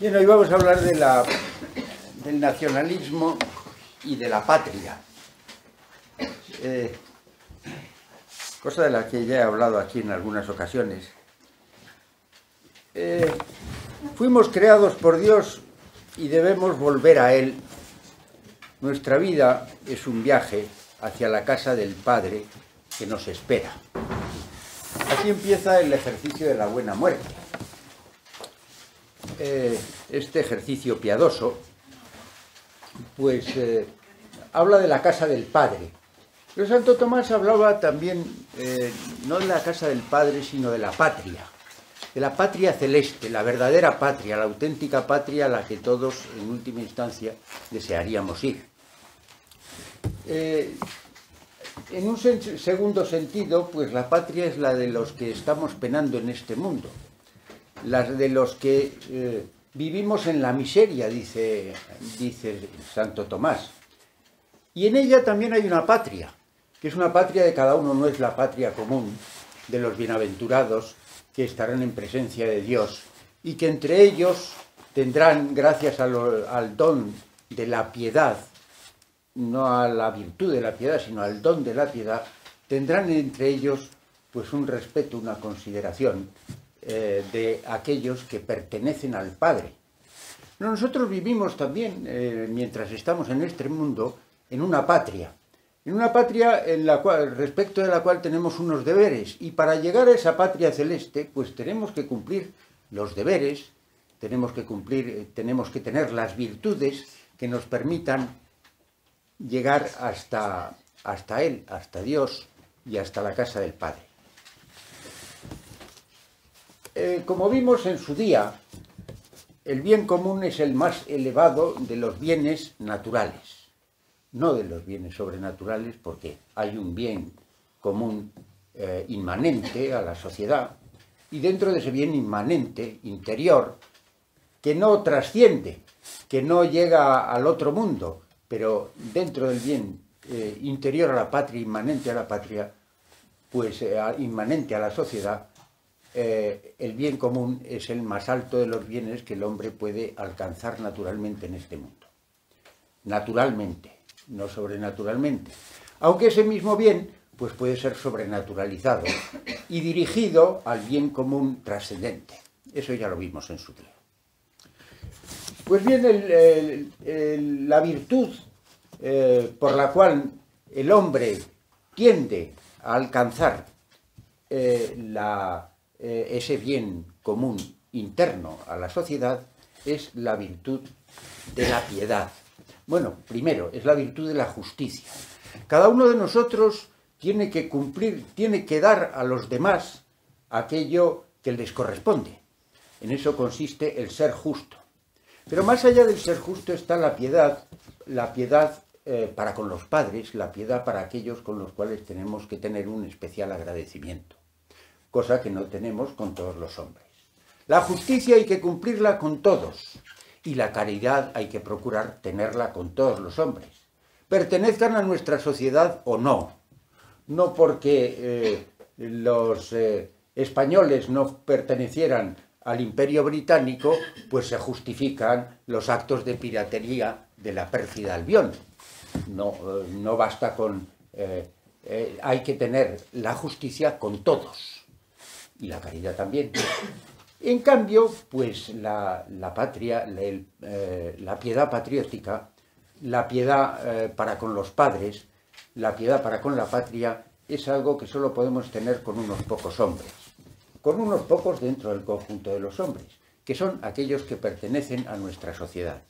Bien, hoy vamos a hablar del nacionalismo y de la patria. Cosa de la que ya he hablado aquí en algunas ocasiones. Fuimos creados por Dios y debemos volver a Él. Nuestra vida es un viaje hacia la casa del Padre que nos espera. Así empieza el ejercicio de la buena muerte. Este ejercicio piadoso, pues habla de la casa del Padre. Pero Santo Tomás hablaba también, no de la casa del Padre, sino de la patria celeste, la verdadera patria, la auténtica patria a la que todos, en última instancia, desearíamos ir. En un segundo sentido, pues la patria es la de los que estamos penando en este mundo, las de los que vivimos en la miseria, dice Santo Tomás. Y en ella también hay una patria, que es una patria de cada uno, no es la patria común de los bienaventurados que estarán en presencia de Dios y que entre ellos tendrán, gracias al don de la piedad, no a la virtud de la piedad, sino al don de la piedad, tendrán entre ellos pues un respeto, una consideración de aquellos que pertenecen al Padre. Nosotros vivimos también, mientras estamos en este mundo, en una patria en la cual, respecto de la cual tenemos unos deberes, y para llegar a esa patria celeste, pues tenemos que cumplir los deberes, tenemos que tener las virtudes que nos permitan llegar hasta Él, hasta Dios y hasta la casa del Padre. Como vimos en su día, el bien común es el más elevado de los bienes naturales, no de los bienes sobrenaturales, porque hay un bien común inmanente a la sociedad, y dentro de ese bien inmanente, interior, que no trasciende, que no llega al otro mundo, pero dentro del bien interior a la patria, inmanente a la patria, pues inmanente a la sociedad, el bien común es el más alto de los bienes que el hombre puede alcanzar naturalmente en este mundo. Naturalmente, no sobrenaturalmente. Aunque ese mismo bien pues puede ser sobrenaturalizado y dirigido al bien común trascendente. Eso ya lo vimos en su día. Pues bien, la virtud por la cual el hombre tiende a alcanzar ese bien común interno a la sociedad es la virtud de la piedad. Bueno, primero, es la virtud de la justicia. Cada uno de nosotros tiene que cumplir, tiene que dar a los demás aquello que les corresponde. En eso consiste el ser justo. Pero más allá del ser justo está la piedad para con los padres, la piedad para aquellos con los cuales tenemos que tener un especial agradecimiento, cosa que no tenemos con todos los hombres. La justicia hay que cumplirla con todos, y la caridad hay que procurar tenerla con todos los hombres, pertenezcan a nuestra sociedad o no. No porque los españoles no pertenecieran al Imperio Británico, pues se justifican los actos de piratería de la pérfida Albión. No basta con... hay que tener la justicia con todos, y la caridad también. En cambio, pues la patria, la piedad patriótica, la piedad para con los padres, la piedad para con la patria, es algo que solo podemos tener con unos pocos hombres, con unos pocos dentro del conjunto de los hombres, que son aquellos que pertenecen a nuestra sociedad.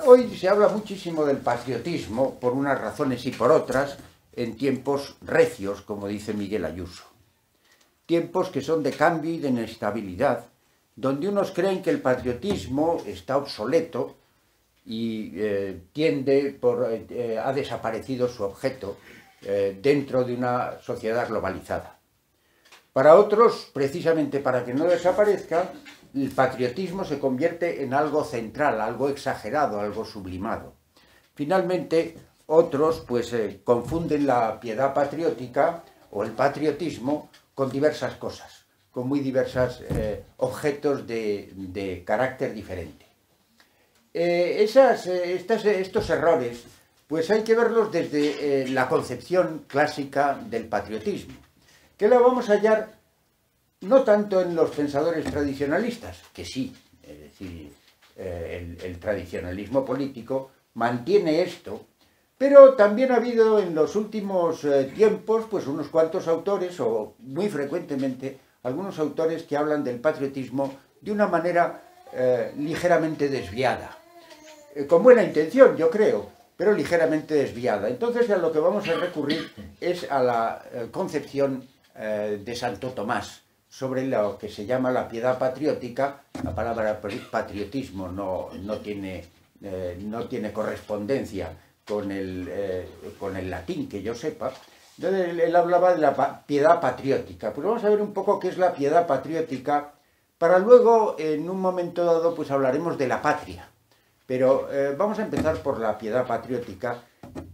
Hoy se habla muchísimo del patriotismo, por unas razones y por otras, en tiempos recios, como dice Miguel Ayuso. Tiempos que son de cambio y de inestabilidad, donde unos creen que el patriotismo está obsoleto y ha desaparecido su objeto dentro de una sociedad globalizada. Para otros, precisamente para que no desaparezca, el patriotismo se convierte en algo central, algo exagerado, algo sublimado. Finalmente, otros pues confunden la piedad patriótica o el patriotismo con diversas cosas, con muy diversos objetos de carácter diferente. Estos errores, pues hay que verlos desde la concepción clásica del patriotismo, que la vamos a hallar no tanto en los pensadores tradicionalistas, que sí, es decir, el tradicionalismo político mantiene esto, pero también ha habido en los últimos tiempos pues unos cuantos autores, o muy frecuentemente algunos autores que hablan del patriotismo de una manera ligeramente desviada, con buena intención, yo creo, pero ligeramente desviada. Entonces a lo que vamos a recurrir es a la concepción de Santo Tomás sobre lo que se llama la piedad patriótica. La palabra patriotismo no tiene correspondencia con el latín, que yo sepa. Entonces él hablaba de la piedad patriótica. Pues vamos a ver un poco qué es la piedad patriótica, para luego, en un momento dado, pues hablaremos de la patria. Pero vamos a empezar por la piedad patriótica,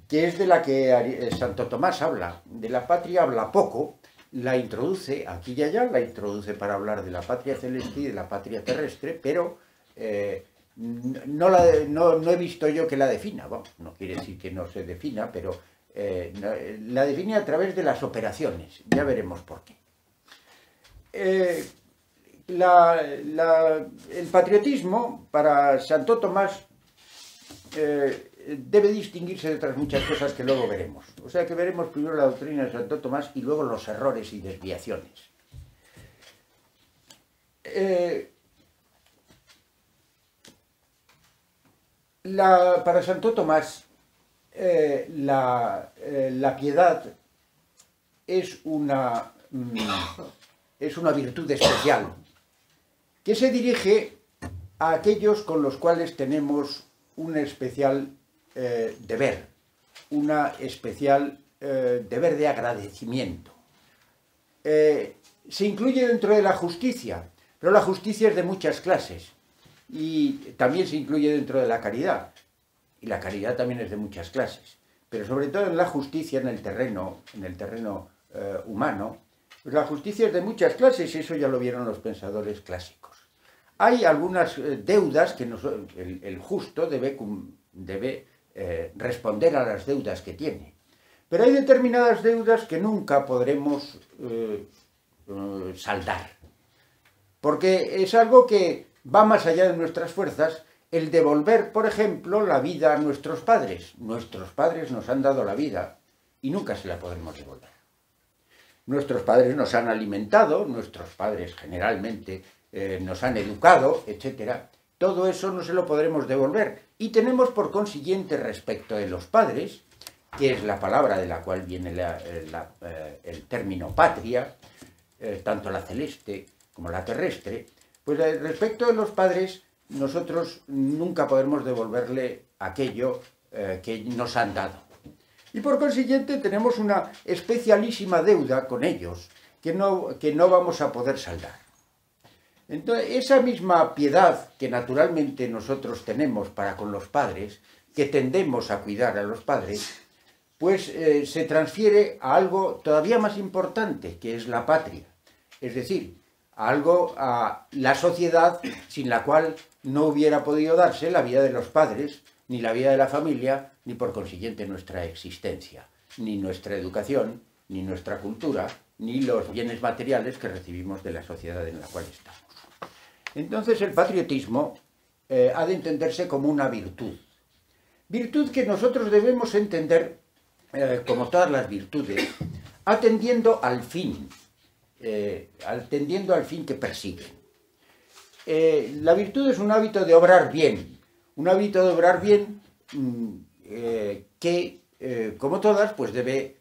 que es de la que Santo Tomás habla. De la patria habla poco, la introduce aquí y allá, la introduce para hablar de la patria celeste y de la patria terrestre, pero no he visto yo que la defina. Bueno, no quiere decir que no se defina, pero la define a través de las operaciones. Ya veremos por qué. El patriotismo, para Santo Tomás, debe distinguirse de otras muchas cosas que luego veremos. O sea que veremos primero la doctrina de Santo Tomás y luego los errores y desviaciones. Para Santo Tomás, la piedad es una virtud especial que se dirige a aquellos con los cuales tenemos un especial deber, una especial deber de agradecimiento. Se incluye dentro de la justicia, pero la justicia es de muchas clases, y también se incluye dentro de la caridad, y la caridad también es de muchas clases, pero sobre todo en la justicia, en el terreno humano, pues la justicia es de muchas clases, y eso ya lo vieron los pensadores clásicos. Hay algunas deudas que el justo debe responder a las deudas que tiene. Pero hay determinadas deudas que nunca podremos saldar. Porque es algo que va más allá de nuestras fuerzas, el devolver, por ejemplo, la vida a nuestros padres. Nuestros padres nos han dado la vida y nunca se la podremos devolver. Nuestros padres nos han alimentado, nuestros padres generalmente nos han educado, etc. Todo eso no se lo podremos devolver. Y tenemos por consiguiente respecto de los padres, que es la palabra de la cual viene el término patria, tanto la celeste como la terrestre, pues respecto de los padres nosotros nunca podremos devolverle aquello que nos han dado. Y por consiguiente tenemos una especialísima deuda con ellos que no vamos a poder saldar. Entonces, esa misma piedad que naturalmente nosotros tenemos para con los padres, que tendemos a cuidar a los padres, pues se transfiere a algo todavía más importante, que es la patria. Es decir, a la sociedad sin la cual no hubiera podido darse la vida de los padres, ni la vida de la familia, ni por consiguiente nuestra existencia, ni nuestra educación, ni nuestra cultura, ni los bienes materiales que recibimos de la sociedad en la cual estamos. Entonces el patriotismo ha de entenderse como una virtud. Virtud que nosotros debemos entender, como todas las virtudes, atendiendo al fin que persiguen. La virtud es un hábito de obrar bien, que, como todas, pues debe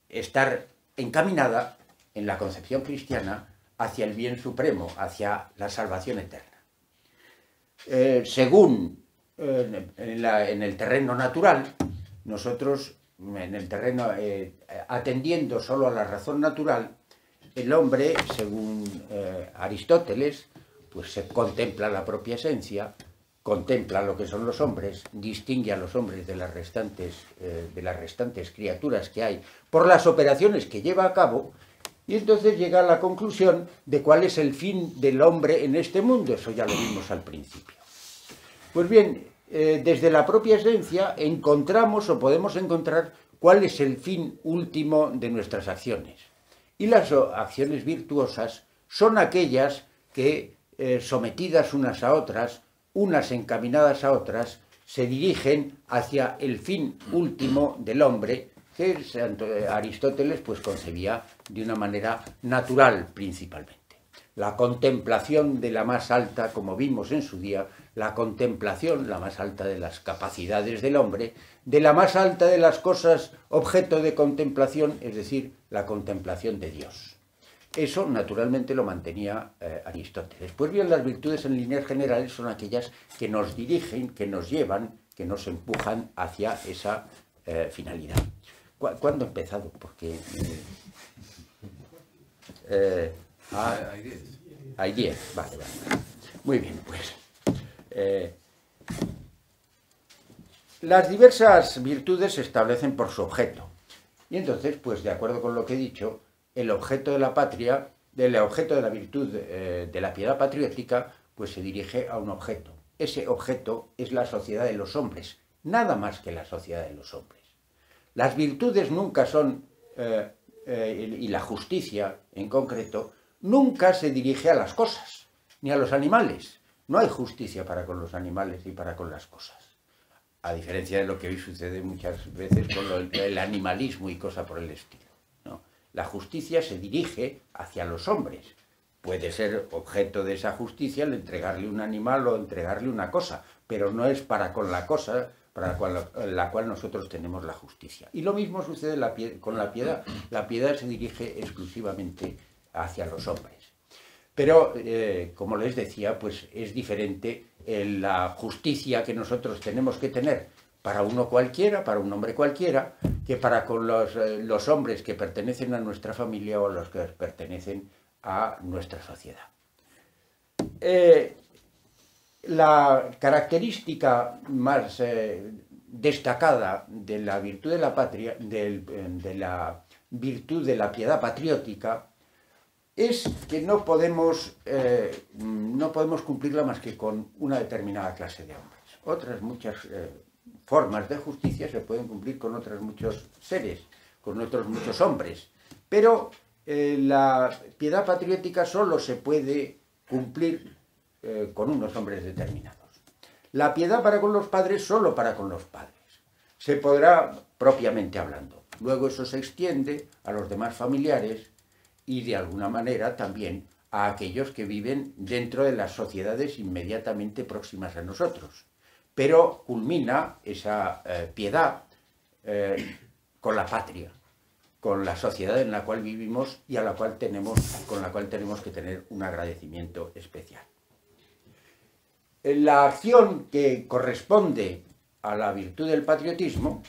estar encaminada en la concepción cristiana hacia el bien supremo, hacia la salvación eterna. Según en el terreno natural, nosotros, atendiendo solo a la razón natural, el hombre, según Aristóteles, pues se contempla la propia esencia, contempla lo que son los hombres, distingue a los hombres de las restantes criaturas que hay por las operaciones que lleva a cabo, Y entonces llega a la conclusión de cuál es el fin del hombre en este mundo. Eso ya lo vimos al principio. Pues bien, desde la propia esencia encontramos o podemos encontrar cuál es el fin último de nuestras acciones. Y las acciones virtuosas son aquellas que, sometidas unas a otras, unas encaminadas a otras, se dirigen hacia el fin último del hombre, que Aristóteles pues concebía de una manera natural principalmente. La contemplación de la más alta, como vimos en su día, la contemplación, la más alta de las capacidades del hombre, de la más alta de las cosas objeto de contemplación, es decir, la contemplación de Dios. Eso naturalmente lo mantenía Aristóteles. Pues bien, las virtudes en líneas generales son aquellas que nos dirigen, que nos llevan, que nos empujan hacia esa finalidad. ¿Cuándo he empezado? Porque... hay 10. Hay 10, vale. Muy bien, pues. Las diversas virtudes se establecen por su objeto. Y entonces, pues de acuerdo con lo que he dicho, el objeto de la patria, el objeto de la virtud de la piedad patriótica, pues se dirige a un objeto. Ese objeto es la sociedad de los hombres, nada más que la sociedad de los hombres. Las virtudes nunca son, y la justicia en concreto, nunca se dirige a las cosas, ni a los animales. No hay justicia para con los animales y para con las cosas. A diferencia de lo que hoy sucede muchas veces con el animalismo y cosas por el estilo, ¿no? La justicia se dirige hacia los hombres. Puede ser objeto de esa justicia el entregarle un animal o entregarle una cosa, pero no es para con la cosa para la cual nosotros tenemos la justicia. Y lo mismo sucede con la piedad. La piedad se dirige exclusivamente hacia los hombres. Pero, como les decía, pues es diferente la justicia que nosotros tenemos que tener para uno cualquiera, para un hombre cualquiera, que para con los hombres que pertenecen a nuestra familia o los que pertenecen a nuestra sociedad. La característica más destacada de la virtud de la patria, de la virtud de la piedad patriótica, es que no podemos cumplirla más que con una determinada clase de hombres. Otras muchas formas de justicia se pueden cumplir con otros muchos seres, con otros muchos hombres, pero la piedad patriótica solo se puede cumplir con unos hombres determinados. La piedad para con los padres solo para con los padres. Se podrá propiamente hablando. Luego eso se extiende a los demás familiares y de alguna manera también a aquellos que viven dentro de las sociedades inmediatamente próximas a nosotros. Pero culmina esa piedad con la patria, con la sociedad en la cual vivimos y con la cual tenemos que tener un agradecimiento especial. La acción que corresponde a la virtud del patriotismo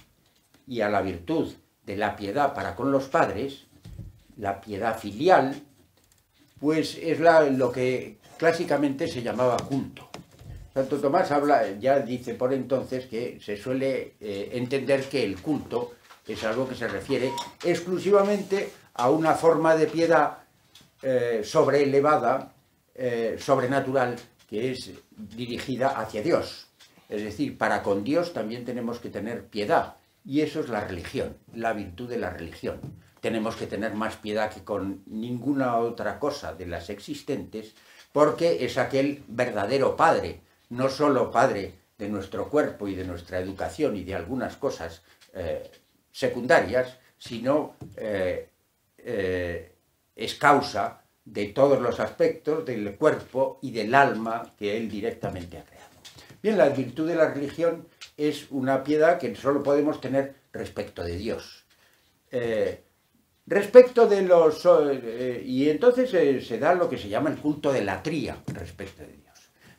y a la virtud de la piedad para con los padres, la piedad filial, pues es lo que clásicamente se llamaba culto. Santo Tomás ya dice por entonces que se suele entender que el culto es algo que se refiere exclusivamente a una forma de piedad sobreelevada, sobrenatural, que es dirigida hacia Dios. Es decir, para con Dios también tenemos que tener piedad, y eso es la religión, la virtud de la religión. Tenemos que tener más piedad que con ninguna otra cosa de las existentes, porque es aquel verdadero Padre, no solo Padre de nuestro cuerpo y de nuestra educación y de algunas cosas secundarias, sino es causa de todos los aspectos del cuerpo y del alma que Él directamente ha creado. Bien, la virtud de la religión es una piedad que solo podemos tener respecto de Dios. Respecto de los... y entonces se da lo que se llama el culto de latría respecto de Dios.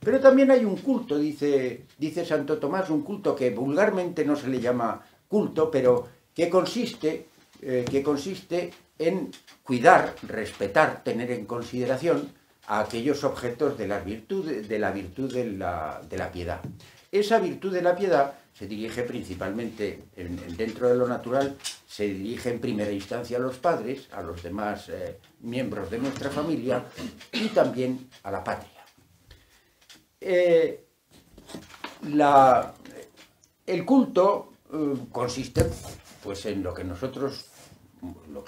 Pero también hay un culto, dice Santo Tomás, un culto que vulgarmente no se le llama culto, pero que consiste en cuidar, respetar, tener en consideración a aquellos objetos de la virtud de la piedad. Esa virtud de la piedad se dirige principalmente, dentro de lo natural, se dirige en primera instancia a los padres, a los demás miembros de nuestra familia y también a la patria. El culto consiste pues en lo que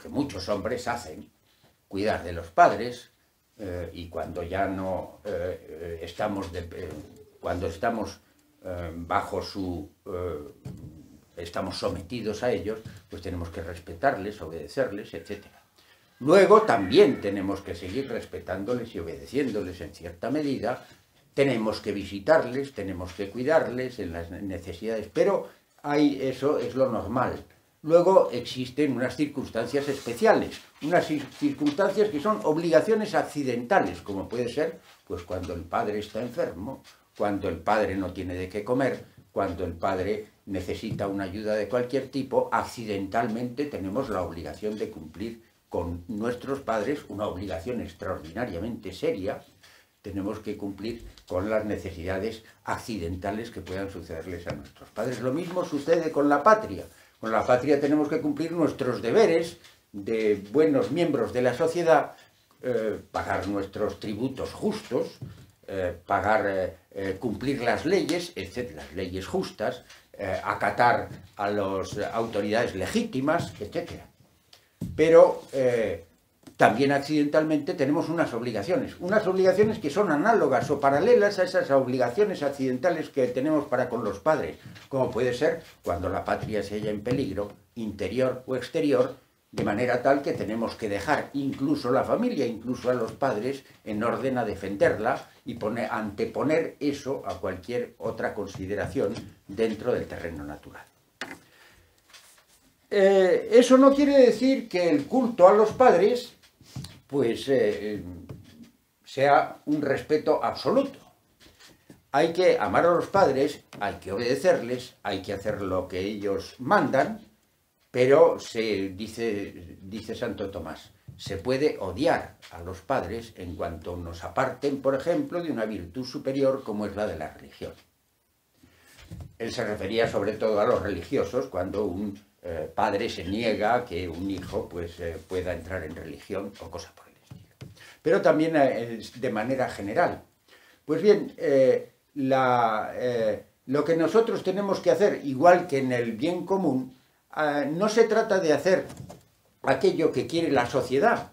muchos hombres hacen, cuidar de los padres, y cuando ya no cuando estamos bajo estamos sometidos a ellos, pues tenemos que respetarles, obedecerles, etc. Luego también tenemos que seguir respetándoles y obedeciéndoles en cierta medida, tenemos que visitarles, tenemos que cuidarles en las necesidades, pero eso es lo normal. Luego existen unas circunstancias especiales, unas circunstancias que son obligaciones accidentales, como puede ser pues cuando el padre está enfermo, cuando el padre no tiene de qué comer, cuando el padre necesita una ayuda de cualquier tipo, accidentalmente tenemos la obligación de cumplir con nuestros padres, una obligación extraordinariamente seria. Tenemos que cumplir con las necesidades accidentales que puedan sucederles a nuestros padres. Lo mismo sucede con la patria. Con la patria tenemos que cumplir nuestros deberes de buenos miembros de la sociedad, pagar nuestros tributos justos, cumplir las leyes, etc., las leyes justas, acatar a las autoridades legítimas, etc. Pero también accidentalmente tenemos unas obligaciones que son análogas o paralelas a esas obligaciones accidentales que tenemos para con los padres, como puede ser cuando la patria se halla en peligro, interior o exterior, de manera tal que tenemos que dejar incluso la familia, incluso a los padres, en orden a defenderla y anteponer eso a cualquier otra consideración dentro del terreno natural. Eso no quiere decir que el culto a los padres pues sea un respeto absoluto. Hay que amar a los padres, hay que obedecerles, hay que hacer lo que ellos mandan, pero dice Santo Tomás, se puede odiar a los padres en cuanto nos aparten, por ejemplo, de una virtud superior como es la de la religión. Él se refería sobre todo a los religiosos, cuando un padre se niega a que un hijo pues, pueda entrar en religión o cosa por el estilo. Pero también de manera general. Pues bien, lo que nosotros tenemos que hacer, igual que en el bien común, no se trata de hacer aquello que quiere la sociedad,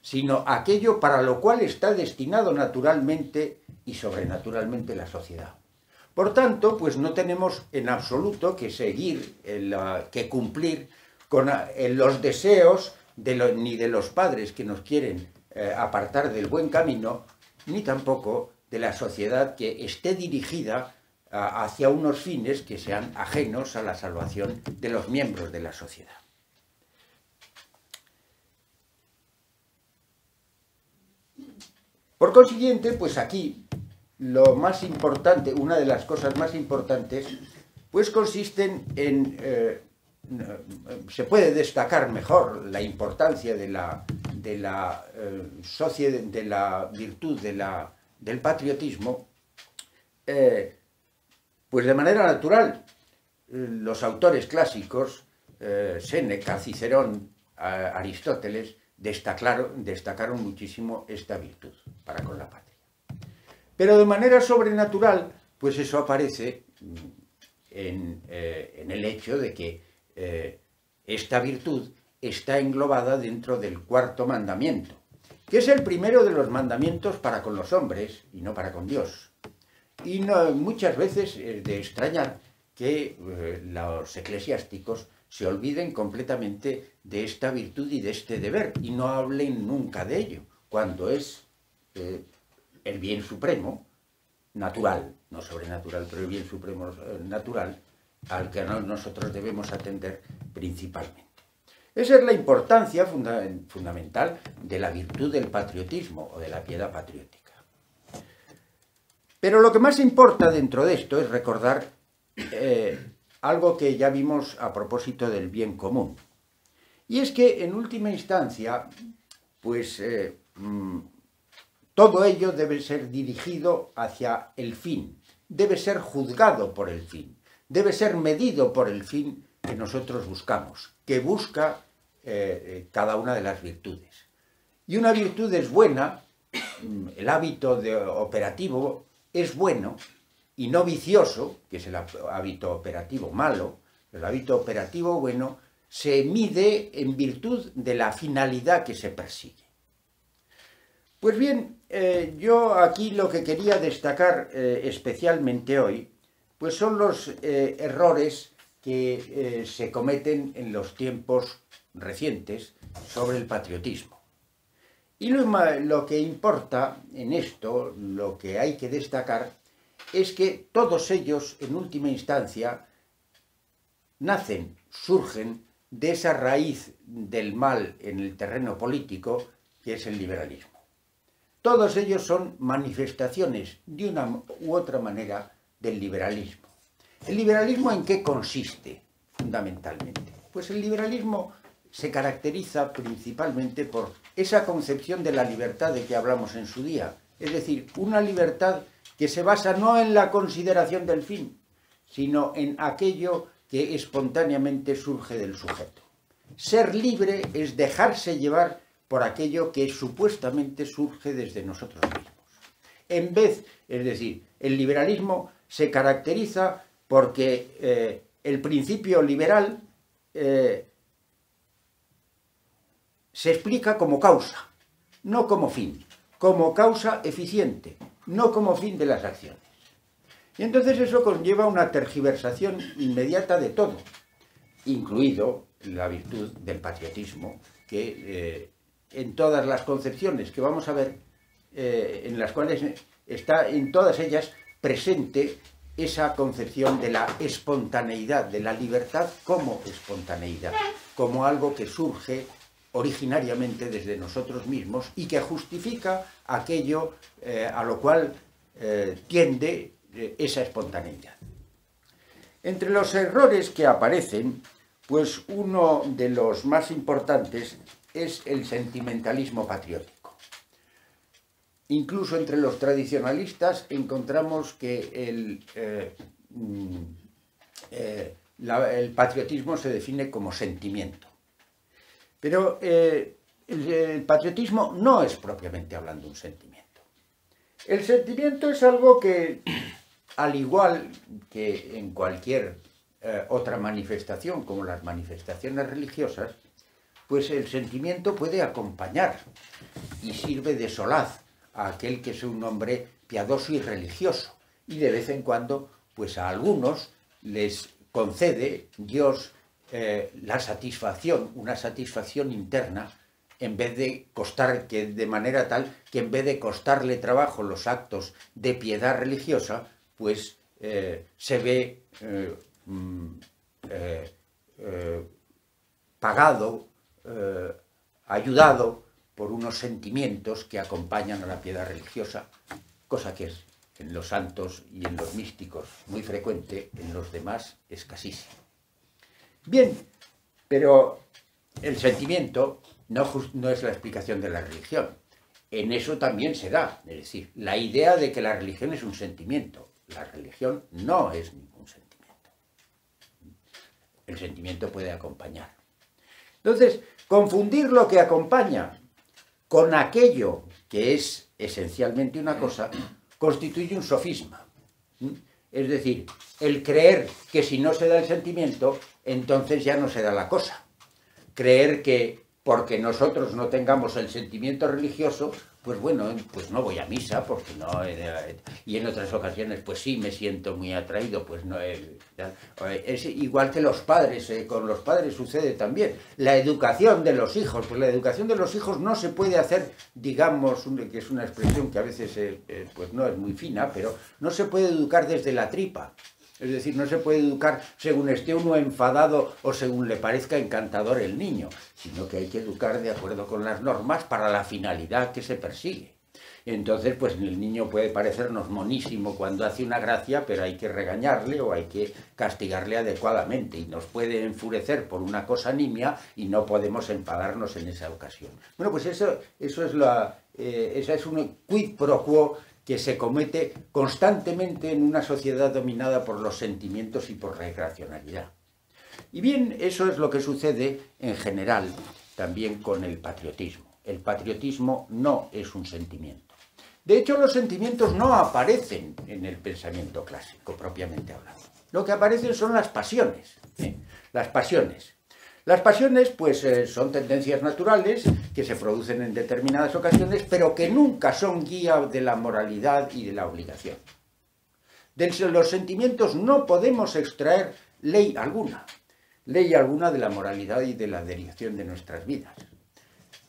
sino aquello para lo cual está destinado naturalmente y sobrenaturalmente la sociedad. Por tanto, pues no tenemos en absoluto que que cumplir con los deseos ni de los padres que nos quieren apartar del buen camino, ni tampoco de la sociedad que esté dirigida hacia unos fines que sean ajenos a la salvación de los miembros de la sociedad. Por consiguiente, pues aquí lo más importante, una de las cosas más importantes, pues consisten en, se puede destacar mejor la importancia de la virtud del patriotismo, pues de manera natural. Los autores clásicos, Séneca, Cicerón, Aristóteles, destacaron muchísimo esta virtud para con la patria. Pero de manera sobrenatural, pues eso aparece en el hecho de que esta virtud está englobada dentro del cuarto mandamiento, que es el primero de los mandamientos para con los hombres y no para con Dios. Y muchas veces es de extrañar que los eclesiásticos se olviden completamente de esta virtud y de este deber y no hablen nunca de ello, cuando es el bien supremo, natural, no sobrenatural, pero el bien supremo natural, al que nosotros debemos atender principalmente. Esa es la importancia fundamental de la virtud del patriotismo o de la piedad patriótica. Pero lo que más importa dentro de esto es recordar algo que ya vimos a propósito del bien común. Y es que, en última instancia, pues todo ello debe ser dirigido hacia el fin, debe ser juzgado por el fin. debe ser medido por el fin que nosotros buscamos, que busca cada una de las virtudes. Y una virtud es buena, el hábito operativo es bueno y no vicioso, que es el hábito operativo malo. El hábito operativo bueno se mide en virtud de la finalidad que se persigue. Pues bien, yo aquí lo que quería destacar especialmente hoy, pues son los errores que se cometen en los tiempos recientes sobre el patriotismo. Y lo que importa en esto, lo que hay que destacar, es que todos ellos, en última instancia, surgen de esa raíz del mal en el terreno político, que es el liberalismo. Todos ellos son manifestaciones, de una u otra manera, del liberalismo. ¿El liberalismo en qué consiste, fundamentalmente? Pues el liberalismo se caracteriza principalmente por esa concepción de la libertad de que hablamos en su día, es decir, una libertad que se basa no en la consideración del fin, sino en aquello que espontáneamente surge del sujeto. Ser libre es dejarse llevar por aquello que supuestamente surge desde nosotros mismos. Es decir, el liberalismo se caracteriza porque el principio liberal se explica como causa, no como fin, como causa eficiente, no como fin de las acciones. Y entonces eso conlleva una tergiversación inmediata de todo, incluido la virtud del patriotismo, que en todas las concepciones que vamos a ver, en las cuales está en todas ellas presente esa concepción de la espontaneidad, de la libertad como espontaneidad, como algo que surge originariamente desde nosotros mismos y que justifica aquello a lo cual tiende esa espontaneidad. Entre los errores que aparecen, pues uno de los más importantes es el sentimentalismo patriótico. Incluso entre los tradicionalistas encontramos que el patriotismo se define como sentimiento. Pero el patriotismo no es propiamente hablando un sentimiento. El sentimiento es algo que, al igual que en cualquier otra manifestación, como las manifestaciones religiosas, pues el sentimiento puede acompañar y sirve de solaz a aquel que es un hombre piadoso y religioso. Y de vez en cuando, pues a algunos les concede Dios la satisfacción, una satisfacción interna, en vez de de manera tal que en vez de costarle trabajo los actos de piedad religiosa, pues se ve pagado, ayudado por unos sentimientos que acompañan a la piedad religiosa, cosa que es en los santos y en los místicos muy frecuente, en los demás escasísimo. Bien, pero el sentimiento no es la explicación de la religión. En eso también se da, es decir, la idea de que la religión es un sentimiento. La religión no es ningún sentimiento. El sentimiento puede acompañar. Entonces, confundir lo que acompaña con aquello que es esencialmente una cosa, constituye un sofisma. Es decir, el creer que si no se da el sentimiento, entonces ya no se da la cosa. Creer que porque nosotros no tengamos el sentimiento religioso, pues bueno, pues no voy a misa, porque no... y en otras ocasiones, pues sí, me siento muy atraído, pues no... es igual que los padres, con los padres sucede también. La educación de los hijos, pues la educación de los hijos no se puede hacer, digamos, que es una expresión que a veces pues no es muy fina, pero no se puede educar desde la tripa. Es decir, no se puede educar según esté uno enfadado o según le parezca encantador el niño, sino que hay que educar de acuerdo con las normas para la finalidad que se persigue. Entonces, pues el niño puede parecernos monísimo cuando hace una gracia, pero hay que regañarle o hay que castigarle adecuadamente y nos puede enfurecer por una cosa nimia y no podemos enfadarnos en esa ocasión. Bueno, pues esa es un quid pro quo que se comete constantemente en una sociedad dominada por los sentimientos y por la irracionalidad. Y bien, eso es lo que sucede en general también con el patriotismo. El patriotismo no es un sentimiento. De hecho, los sentimientos no aparecen en el pensamiento clásico, propiamente hablando. Lo que aparecen son las pasiones. Las pasiones. Las pasiones, pues, son tendencias naturales que se producen en determinadas ocasiones, pero que nunca son guía de la moralidad y de la obligación. De los sentimientos no podemos extraer ley alguna de la moralidad y de la dirección de nuestras vidas.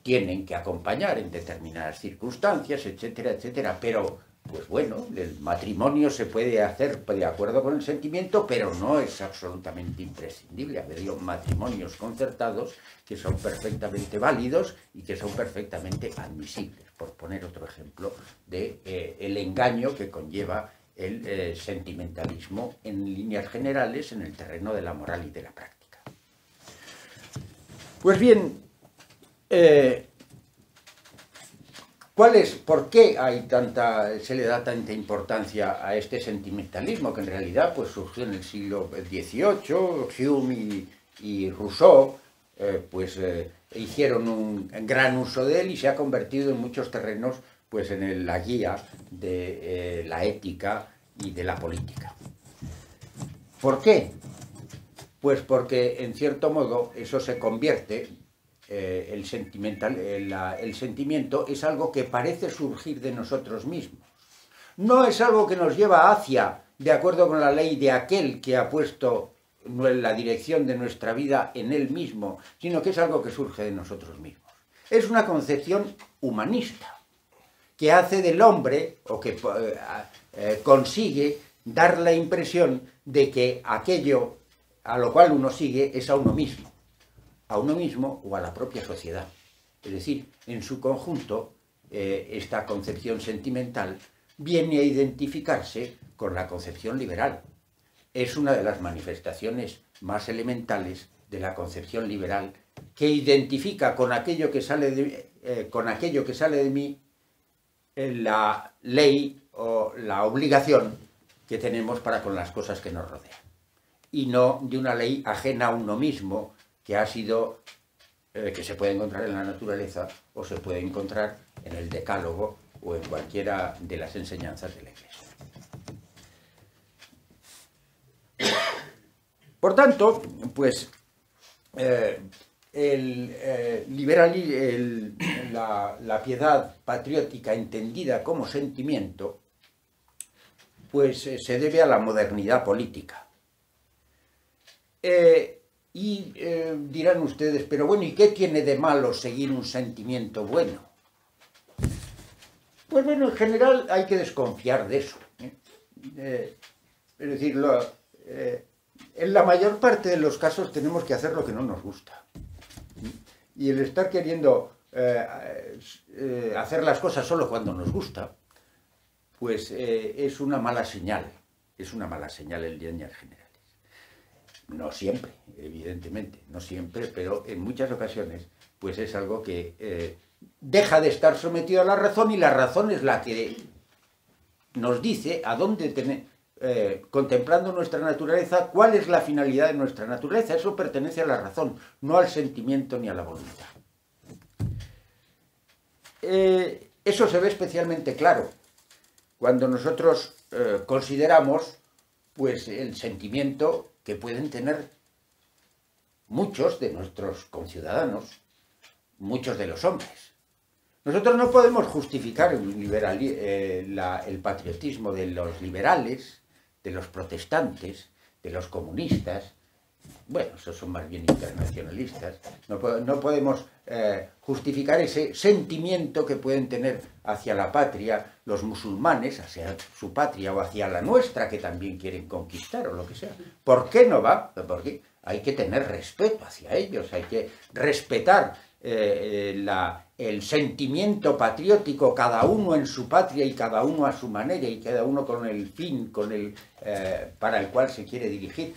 Tienen que acompañar en determinadas circunstancias, etcétera, etcétera, pero, pues bueno, el matrimonio se puede hacer de acuerdo con el sentimiento, pero no es absolutamente imprescindible. Ha habido matrimonios concertados que son perfectamente válidos y que son perfectamente admisibles, por poner otro ejemplo de el engaño que conlleva el sentimentalismo en líneas generales en el terreno de la moral y de la práctica. Pues bien, ¿por qué se le da tanta importancia a este sentimentalismo que en realidad pues, surgió en el siglo XVIII? Hume y Rousseau hicieron un gran uso de él y se ha convertido en muchos terrenos pues, en la guía de la ética y de la política. ¿Por qué? Pues porque, en cierto modo, eso se convierte, el sentimiento es algo que parece surgir de nosotros mismos. No es algo que nos lleva hacia, de acuerdo con la ley de aquel que ha puesto la dirección de nuestra vida en él mismo, sino que es algo que surge de nosotros mismos. Es una concepción humanista, que hace del hombre, o que consigue dar la impresión de que aquello a lo cual uno sigue es a uno mismo o a la propia sociedad. Es decir, en su conjunto, esta concepción sentimental viene a identificarse con la concepción liberal. Es una de las manifestaciones más elementales de la concepción liberal, que identifica con aquello que sale de mí la ley o la obligación que tenemos para con las cosas que nos rodean, y no de una ley ajena a uno mismo, que ha sido, que se puede encontrar en la naturaleza o se puede encontrar en el Decálogo o en cualquiera de las enseñanzas de la Iglesia. Por tanto, pues la piedad patriótica entendida como sentimiento, pues se debe a la modernidad política. Dirán ustedes, pero bueno, ¿y qué tiene de malo seguir un sentimiento bueno? Pues bueno, en general hay que desconfiar de eso. Es decir, en la mayor parte de los casos tenemos que hacer lo que no nos gusta. Y el estar queriendo hacer las cosas solo cuando nos gusta, pues es una mala señal. Es una mala señal en líneas generales. No siempre, evidentemente, no siempre, pero en muchas ocasiones, pues es algo que deja de estar sometido a la razón, y la razón es la que nos dice a dónde contemplando nuestra naturaleza, cuál es la finalidad de nuestra naturaleza. Eso pertenece a la razón, no al sentimiento ni a la voluntad. Eso se ve especialmente claro cuando nosotros consideramos pues, el sentimiento que pueden tener muchos de nuestros conciudadanos, muchos de los hombres. Nosotros no podemos justificar el patriotismo de los liberales, de los protestantes, de los comunistas. Bueno, esos son más bien internacionalistas. No podemos justificar ese sentimiento que pueden tener hacia la patria los musulmanes, hacia su patria o hacia la nuestra, que también quieren conquistar o lo que sea. ¿Por qué no va? Porque hay que tener respeto hacia ellos, hay que respetar el sentimiento patriótico, cada uno en su patria y cada uno a su manera y cada uno con el fin para el cual se quiere dirigir.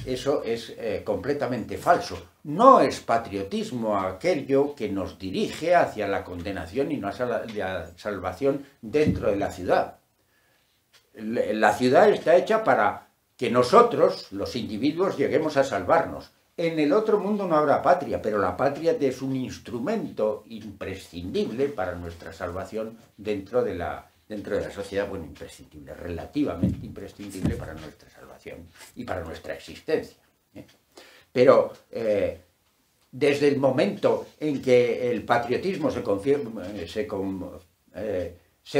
Eso es completamente falso. No es patriotismo aquello que nos dirige hacia la condenación y no hacia la salvación dentro de la ciudad. La ciudad está hecha para que nosotros, los individuos, lleguemos a salvarnos. En el otro mundo no habrá patria, pero la patria es un instrumento imprescindible para nuestra salvación dentro de la sociedad, bueno, imprescindible, relativamente imprescindible para nuestra salvación y para nuestra existencia. Pero desde el momento en que el patriotismo se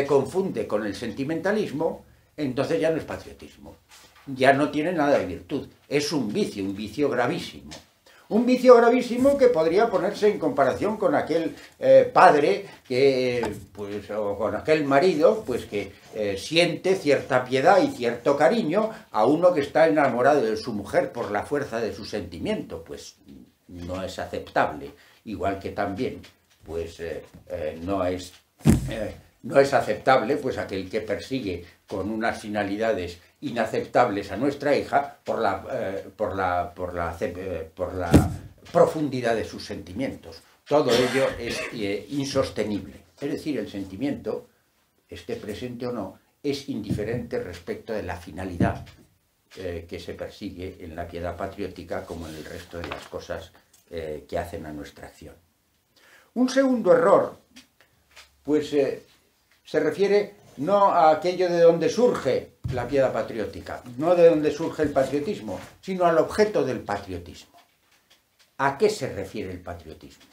confunde con el sentimentalismo, entonces ya no es patriotismo, ya no tiene nada de virtud, es un vicio gravísimo. Un vicio gravísimo que podría ponerse en comparación con aquel padre que, pues, o con aquel marido, pues, que siente cierta piedad y cierto cariño a uno que está enamorado de su mujer por la fuerza de su sentimiento. Pues no es aceptable. Igual que también, pues, no es aceptable, pues, aquel que persigue con unas finalidades inaceptables a nuestra hija por la profundidad de sus sentimientos. Todo ello es insostenible. Es decir, el sentimiento, esté presente o no, es indiferente respecto de la finalidad que se persigue en la piedad patriótica como en el resto de las cosas que hacen a nuestra acción. Un segundo error, pues se refiere no a aquello de donde surge la piedad patriótica, no de donde surge el patriotismo, sino al objeto del patriotismo. ¿A qué se refiere el patriotismo?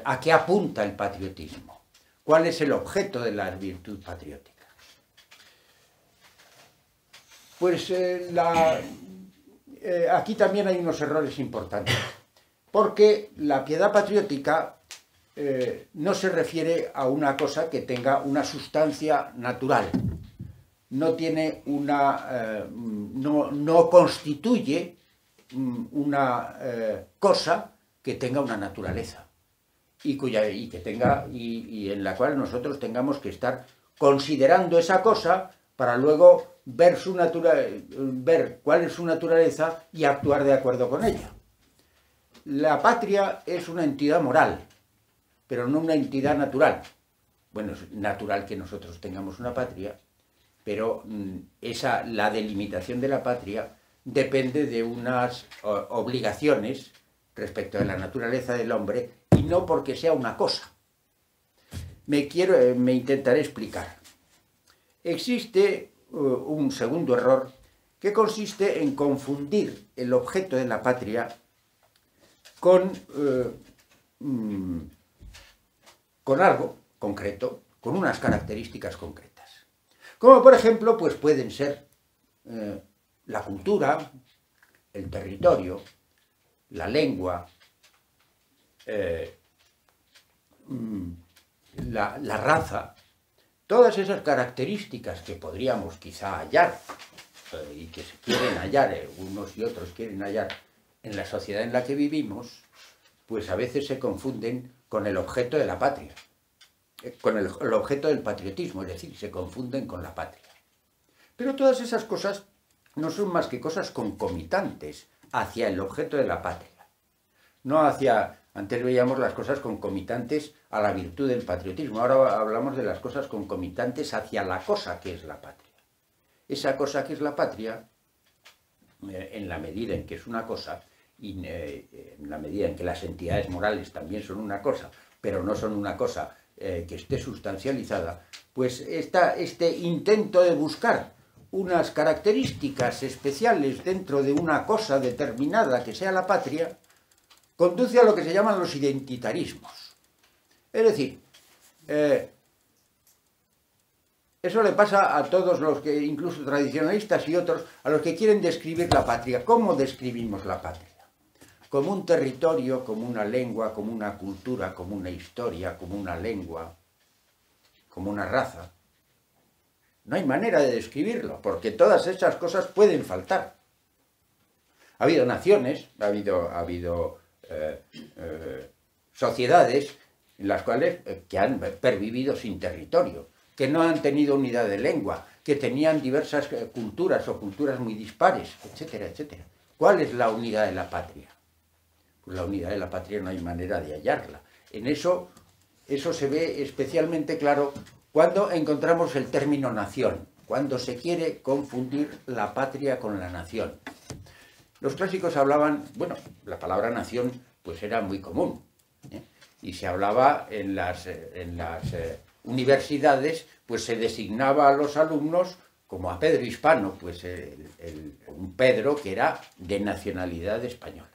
¿A qué apunta el patriotismo? ¿Cuál es el objeto de la virtud patriótica? Pues aquí también hay unos errores importantes, porque la piedad patriótica no se refiere a una cosa que tenga una sustancia natural, no tiene no constituye una cosa que tenga una naturaleza y en la cual nosotros tengamos que estar considerando esa cosa para luego ver cuál es su naturaleza y actuar de acuerdo con ella. La patria es una entidad moral, pero no una entidad natural. Bueno, es natural que nosotros tengamos una patria, pero la delimitación de la patria depende de unas obligaciones respecto de la naturaleza del hombre y no porque sea una cosa. Me intentaré explicar. Existe un segundo error que consiste en confundir el objeto de la patria con algo concreto, con unas características concretas. Como por ejemplo, pues pueden ser la cultura, el territorio, la lengua, la raza, todas esas características que podríamos quizá hallar y que se quieren hallar, unos y otros quieren hallar en la sociedad en la que vivimos, pues a veces se confunden con el objeto de la patria, con el objeto del patriotismo, es decir, se confunden con la patria. Pero todas esas cosas no son más que cosas concomitantes hacia el objeto de la patria, no hacia... Antes veíamos las cosas concomitantes a la virtud del patriotismo, ahora hablamos de las cosas concomitantes hacia la cosa que es la patria. Esa cosa que es la patria, en la medida en que es una cosa, y en la medida en que las entidades morales también son una cosa, pero no son una cosa que esté sustancializada, pues este intento de buscar unas características especiales dentro de una cosa determinada que sea la patria, conduce a lo que se llaman los identitarismos. Es decir, eso le pasa a todos los que, incluso tradicionalistas y otros, a los que quieren describir la patria. ¿Cómo describimos la patria? Como un territorio, como una lengua, como una cultura, como una historia, como una lengua, como una raza. No hay manera de describirlo, porque todas esas cosas pueden faltar. Ha habido naciones, ha habido sociedades en las cuales que han pervivido sin territorio, que no han tenido unidad de lengua, que tenían diversas culturas o culturas muy dispares, etcétera, etcétera. ¿Cuál es la unidad de la patria? Pues la unidad de la patria no hay manera de hallarla. En eso se ve especialmente claro cuando encontramos el término nación, cuando se quiere confundir la patria con la nación. Los clásicos hablaban, bueno, la palabra nación pues era muy común, ¿eh? Y se hablaba en las universidades, pues se designaba a los alumnos como a Pedro Hispano, pues un Pedro que era de nacionalidad española.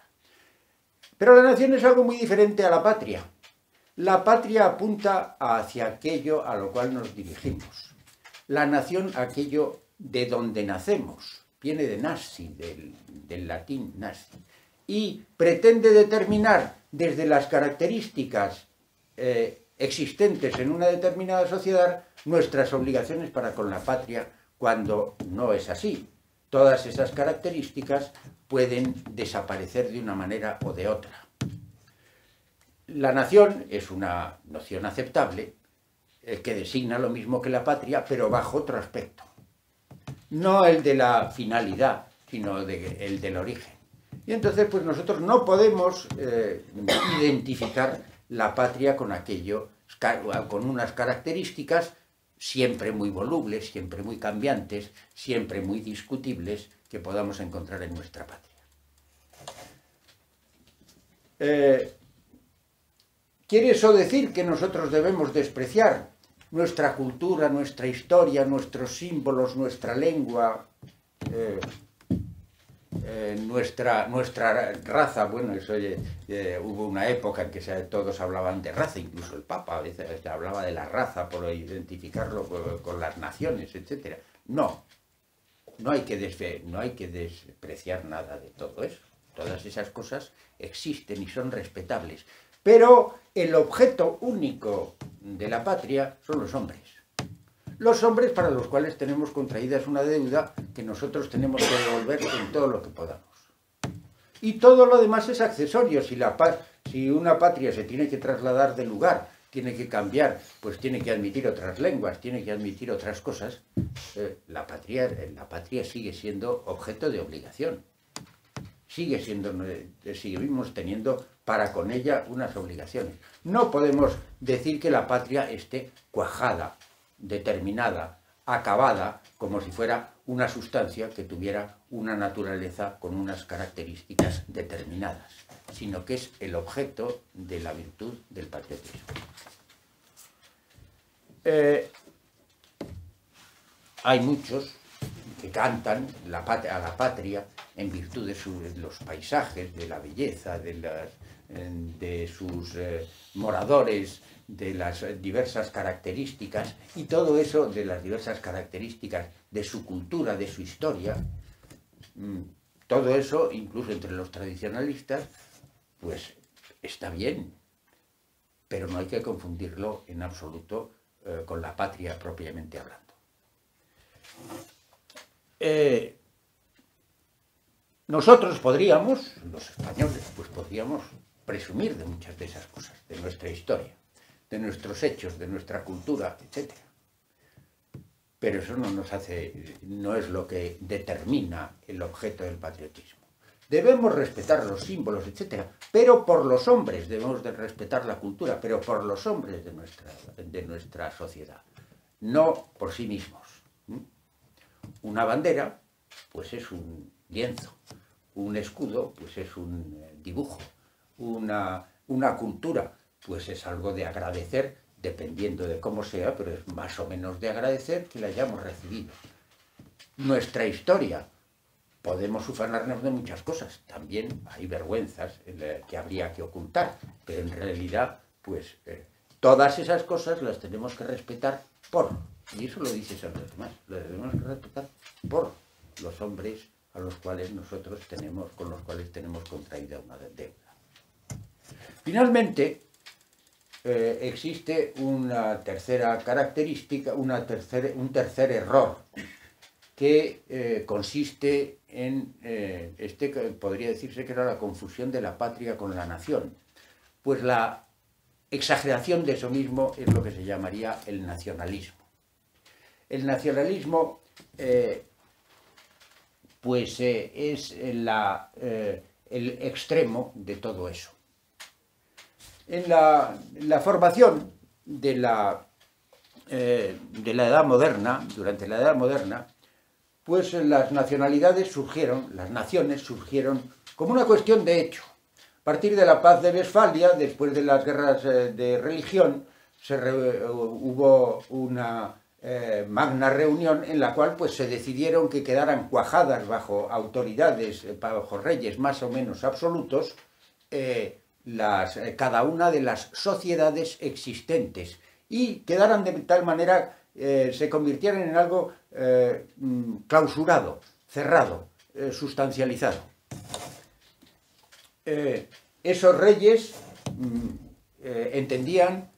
Pero la nación es algo muy diferente a la patria. La patria apunta hacia aquello a lo cual nos dirigimos. La nación, aquello de donde nacemos, viene de nasci, del latín nasci, y pretende determinar desde las características existentes en una determinada sociedad nuestras obligaciones para con la patria, cuando no es así. Todas esas características pueden desaparecer de una manera o de otra. La nación es una noción aceptable que designa lo mismo que la patria, pero bajo otro aspecto. No el de la finalidad, sino el del origen. Y entonces, pues nosotros no podemos identificar la patria con aquello, con unas características siempre muy volubles, siempre muy cambiantes, siempre muy discutibles, que podamos encontrar en nuestra patria. ¿Quiere eso decir que nosotros debemos despreciar nuestra cultura, nuestra historia, nuestros símbolos, nuestra lengua, nuestra raza? Bueno, eso, hubo una época en que todos hablaban de raza, incluso el Papa a veces hablaba de la raza por identificarlo con las naciones, etc. No hay que despreciar nada de todo eso. Todas esas cosas existen y son respetables. Pero el objeto único de la patria son los hombres. Los hombres para los cuales tenemos contraídas una deuda que nosotros tenemos que devolver en todo lo que podamos. Y todo lo demás es accesorio. Si una patria se tiene que trasladar de lugar, tiene que cambiar, pues tiene que admitir otras lenguas, tiene que admitir otras cosas, la patria sigue siendo objeto de obligación. Seguimos teniendo para con ella unas obligaciones. No podemos decir que la patria esté cuajada, determinada, acabada, como si fuera una sustancia que tuviera una naturaleza con unas características determinadas, sino que es el objeto de la virtud del patriotismo. Hay muchos que cantan a la patria en virtud de los paisajes, de la belleza, de sus moradores, de las diversas características, y todo eso de las diversas características de su cultura, de su historia. Todo eso, incluso entre los tradicionalistas, pues está bien, pero no hay que confundirlo en absoluto con la patria propiamente hablando. Nosotros podríamos, los españoles, pues podríamos presumir de muchas de esas cosas, de nuestra historia, de nuestros hechos, de nuestra cultura, etc. Pero eso no es lo que determina el objeto del patriotismo. Debemos respetar los símbolos, etc. Pero por los hombres debemos de respetar la cultura, pero por los hombres de nuestra sociedad, no por sí mismos. Una bandera, pues es un lienzo. Un escudo, pues es un dibujo. Una cultura, pues es algo de agradecer, dependiendo de cómo sea, pero es más o menos de agradecer que la hayamos recibido. Nuestra historia, podemos ufanarnos de muchas cosas. También hay vergüenzas que habría que ocultar, pero en realidad, pues todas esas cosas las tenemos que respetar y eso lo dice Santo Tomás, lo debemos respetar por los hombres a los cuales con los cuales tenemos contraída una deuda. Finalmente, existe una tercera característica, un tercer error, que consiste en, podría decirse que era la confusión de la patria con la nación. Pues la exageración de eso mismo es lo que se llamaría el nacionalismo. El nacionalismo pues es el extremo de todo eso. En la formación de la Edad Moderna, durante la Edad Moderna, pues las nacionalidades surgieron, las naciones surgieron como una cuestión de hecho. A partir de la Paz de Westfalia, después de las guerras de religión, hubo una magna reunión en la cual pues se decidieron que quedaran cuajadas bajo autoridades, bajo reyes más o menos absolutos, cada una de las sociedades existentes, y quedaran de tal manera, se convirtieran en algo clausurado, cerrado, sustancializado. Esos reyes entendían,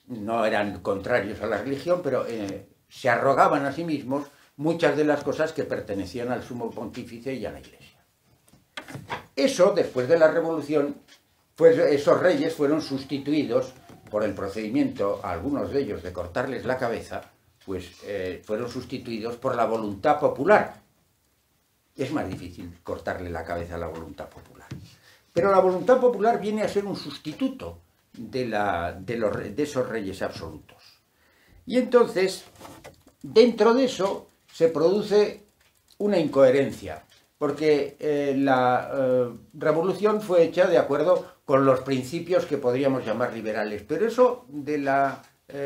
no eran contrarios a la religión, pero se arrogaban a sí mismos muchas de las cosas que pertenecían al sumo pontífice y a la Iglesia. Eso, después de la Revolución, pues esos reyes fueron sustituidos por el procedimiento, a algunos de ellos, de cortarles la cabeza, pues fueron sustituidos por la voluntad popular. Es más difícil cortarle la cabeza a la voluntad popular. Pero la voluntad popular viene a ser un sustituto de esos reyes absolutos. Y entonces, dentro de eso, se produce una incoherencia, porque la revolución fue hecha de acuerdo con los principios que podríamos llamar liberales, pero eso de la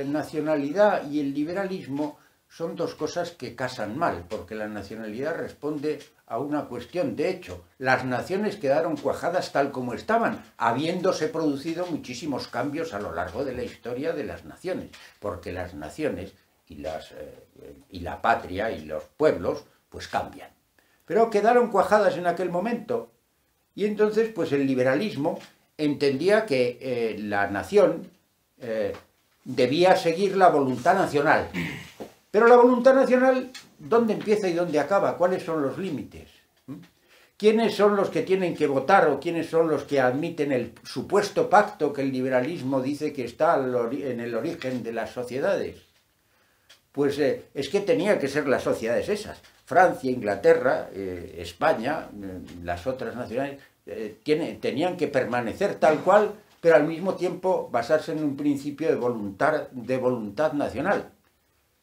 nacionalidad y el liberalismo son dos cosas que casan mal, porque la nacionalidad responde a una cuestión de hecho. Las naciones quedaron cuajadas tal como estaban, habiéndose producido muchísimos cambios a lo largo de la historia de las naciones, porque las naciones y la patria y los pueblos pues cambian. Pero quedaron cuajadas en aquel momento, y entonces pues el liberalismo entendía que la nación debía seguir la voluntad nacional. Pero la voluntad nacional, ¿dónde empieza y dónde acaba? ¿Cuáles son los límites? ¿Quiénes son los que tienen que votar o quiénes son los que admiten el supuesto pacto que el liberalismo dice que está en el origen de las sociedades? Pues es que tenían que ser las sociedades esas. Francia, Inglaterra, España, las otras naciones, tenían que permanecer tal cual, pero al mismo tiempo basarse en un principio de voluntad nacional.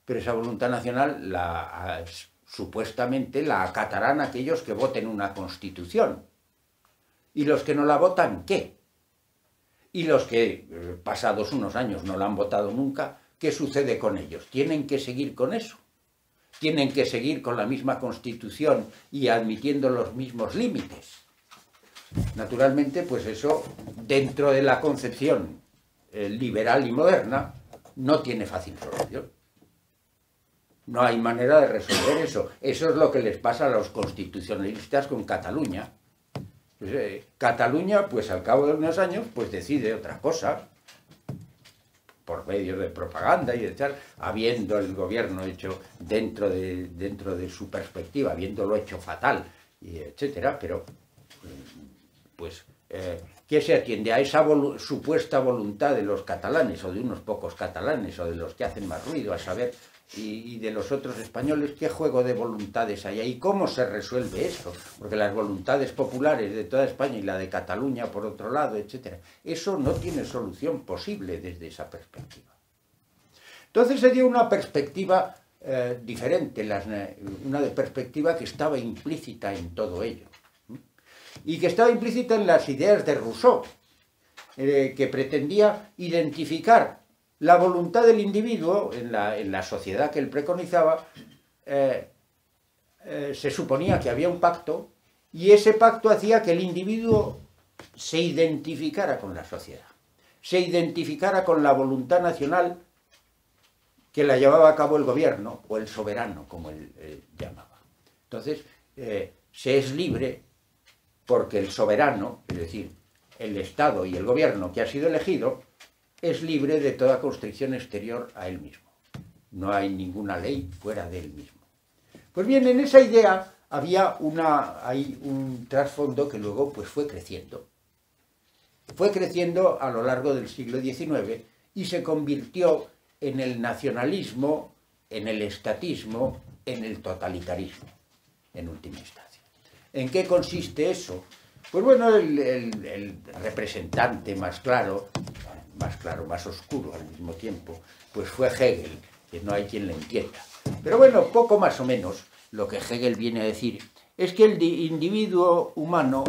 Pero esa voluntad nacional supuestamente la acatarán aquellos que voten una constitución. ¿Y los que no la votan, qué? Y los que, pasados unos años, no la han votado nunca, ¿qué sucede con ellos? ¿Tienen que seguir con eso? ¿Tienen que seguir con la misma constitución y admitiendo los mismos límites? Naturalmente, pues eso, dentro de la concepción liberal y moderna, no tiene fácil solución. No hay manera de resolver eso. Eso es lo que les pasa a los constitucionalistas con Cataluña. Pues, Cataluña, pues al cabo de unos años, pues decide otra cosa, por medio de propaganda y de tal, habiendo el gobierno hecho dentro de su perspectiva, habiéndolo hecho fatal, y etcétera, pero pues ¿qué se atiende? A esa supuesta voluntad de los catalanes, o de unos pocos catalanes, o de los que hacen más ruido, a saber, y de los otros españoles. ¿Qué juego de voluntades hay ahí? ¿Cómo se resuelve eso? Porque las voluntades populares de toda España y la de Cataluña, por otro lado, etcétera, eso no tiene solución posible desde esa perspectiva. Entonces se dio una perspectiva diferente, una perspectiva que estaba implícita en todo ello, y que estaba implícita en las ideas de Rousseau, que pretendía identificar la voluntad del individuo en la sociedad que él preconizaba. Se suponía que había un pacto, y ese pacto hacía que el individuo se identificara con la sociedad, se identificara con la voluntad nacional que la llevaba a cabo el gobierno, o el soberano, como él llamaba. Entonces, se es libre porque el soberano, es decir, el Estado y el gobierno que ha sido elegido, es libre de toda constricción exterior a él mismo. No hay ninguna ley fuera de él mismo. Pues bien, en esa idea había un trasfondo que luego pues fue creciendo. Fue creciendo a lo largo del siglo XIX y se convirtió en el nacionalismo, en el estatismo, en el totalitarismo. en última instancia. ¿En qué consiste eso? Pues bueno, el representante más claro, más oscuro al mismo tiempo, pues fue Hegel, que no hay quien le entienda. Pero bueno, poco más o menos lo que Hegel viene a decir es que el individuo humano,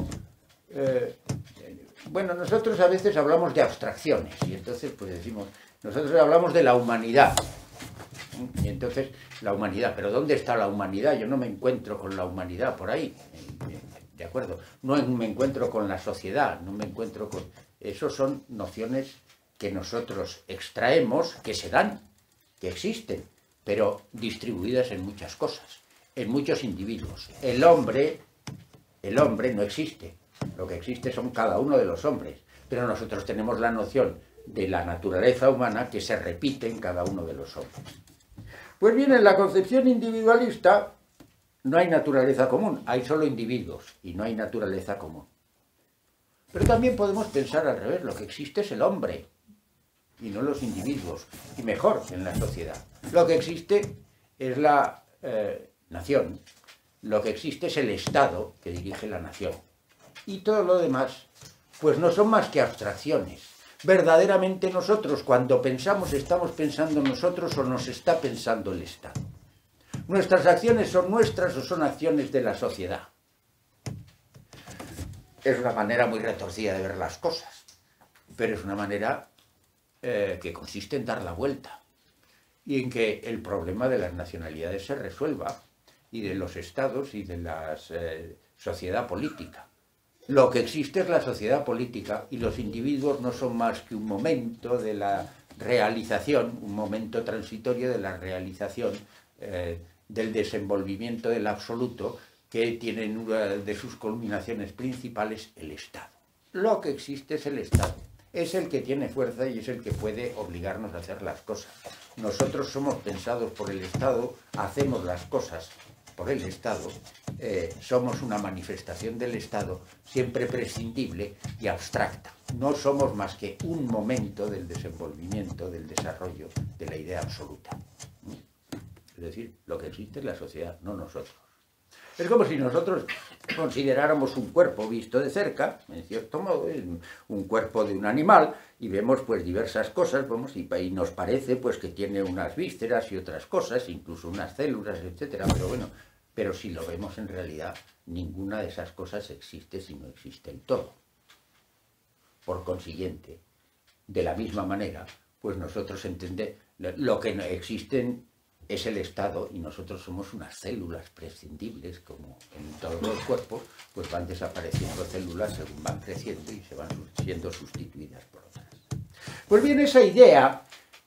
bueno, nosotros a veces hablamos de abstracciones y entonces pues decimos, nosotros hablamos de la humanidad. Y entonces, la humanidad, ¿pero dónde está la humanidad? Yo no me encuentro con la humanidad por ahí, ¿de acuerdo? No me encuentro con la sociedad, no me encuentro con... Esos son nociones que nosotros extraemos, que se dan, que existen, pero distribuidas en muchas cosas, en muchos individuos. El hombre no existe, lo que existe son cada uno de los hombres, pero nosotros tenemos la noción de la naturaleza humana que se repite en cada uno de los hombres. Pues bien, en la concepción individualista no hay naturaleza común, hay solo individuos y no hay naturaleza común. Pero también podemos pensar al revés, lo que existe es el hombre y no los individuos, y mejor en la sociedad. Lo que existe es la nación, lo que existe es el Estado que dirige la nación. Y todo lo demás, pues no son más que abstracciones. Verdaderamente nosotros, cuando pensamos, estamos pensando nosotros o nos está pensando el Estado. Nuestras acciones son nuestras o son acciones de la sociedad. Es una manera muy retorcida de ver las cosas, pero es una manera que consiste en dar la vuelta y en que el problema de las nacionalidades se resuelva y de los estados y de la sociedad política. Lo que existe es la sociedad política y los individuos no son más que un momento de la realización, un momento transitorio de la realización del desenvolvimiento del absoluto que tiene en una de sus culminaciones principales el Estado. Lo que existe es el Estado. Es el que tiene fuerza y es el que puede obligarnos a hacer las cosas. Nosotros somos pensados por el Estado, hacemos las cosas por el Estado, somos una manifestación del Estado siempre prescindible y abstracta. No somos más que un momento del desenvolvimiento, del desarrollo de la idea absoluta. Es decir, lo que existe es la sociedad, no nosotros. Es como si nosotros consideráramos un cuerpo visto de cerca, en cierto modo, un cuerpo de un animal, y vemos pues diversas cosas, vamos, y nos parece pues que tiene unas vísceras y otras cosas, incluso unas células, etcétera, pero bueno, pero si lo vemos en realidad, ninguna de esas cosas existe si no existe el todo. Por consiguiente, de la misma manera, pues nosotros entendemos, lo que no existen es el Estado y nosotros somos unas células prescindibles, como en todos los cuerpos, pues van desapareciendo células según van creciendo y se van siendo sustituidas por otras. Pues bien, esa idea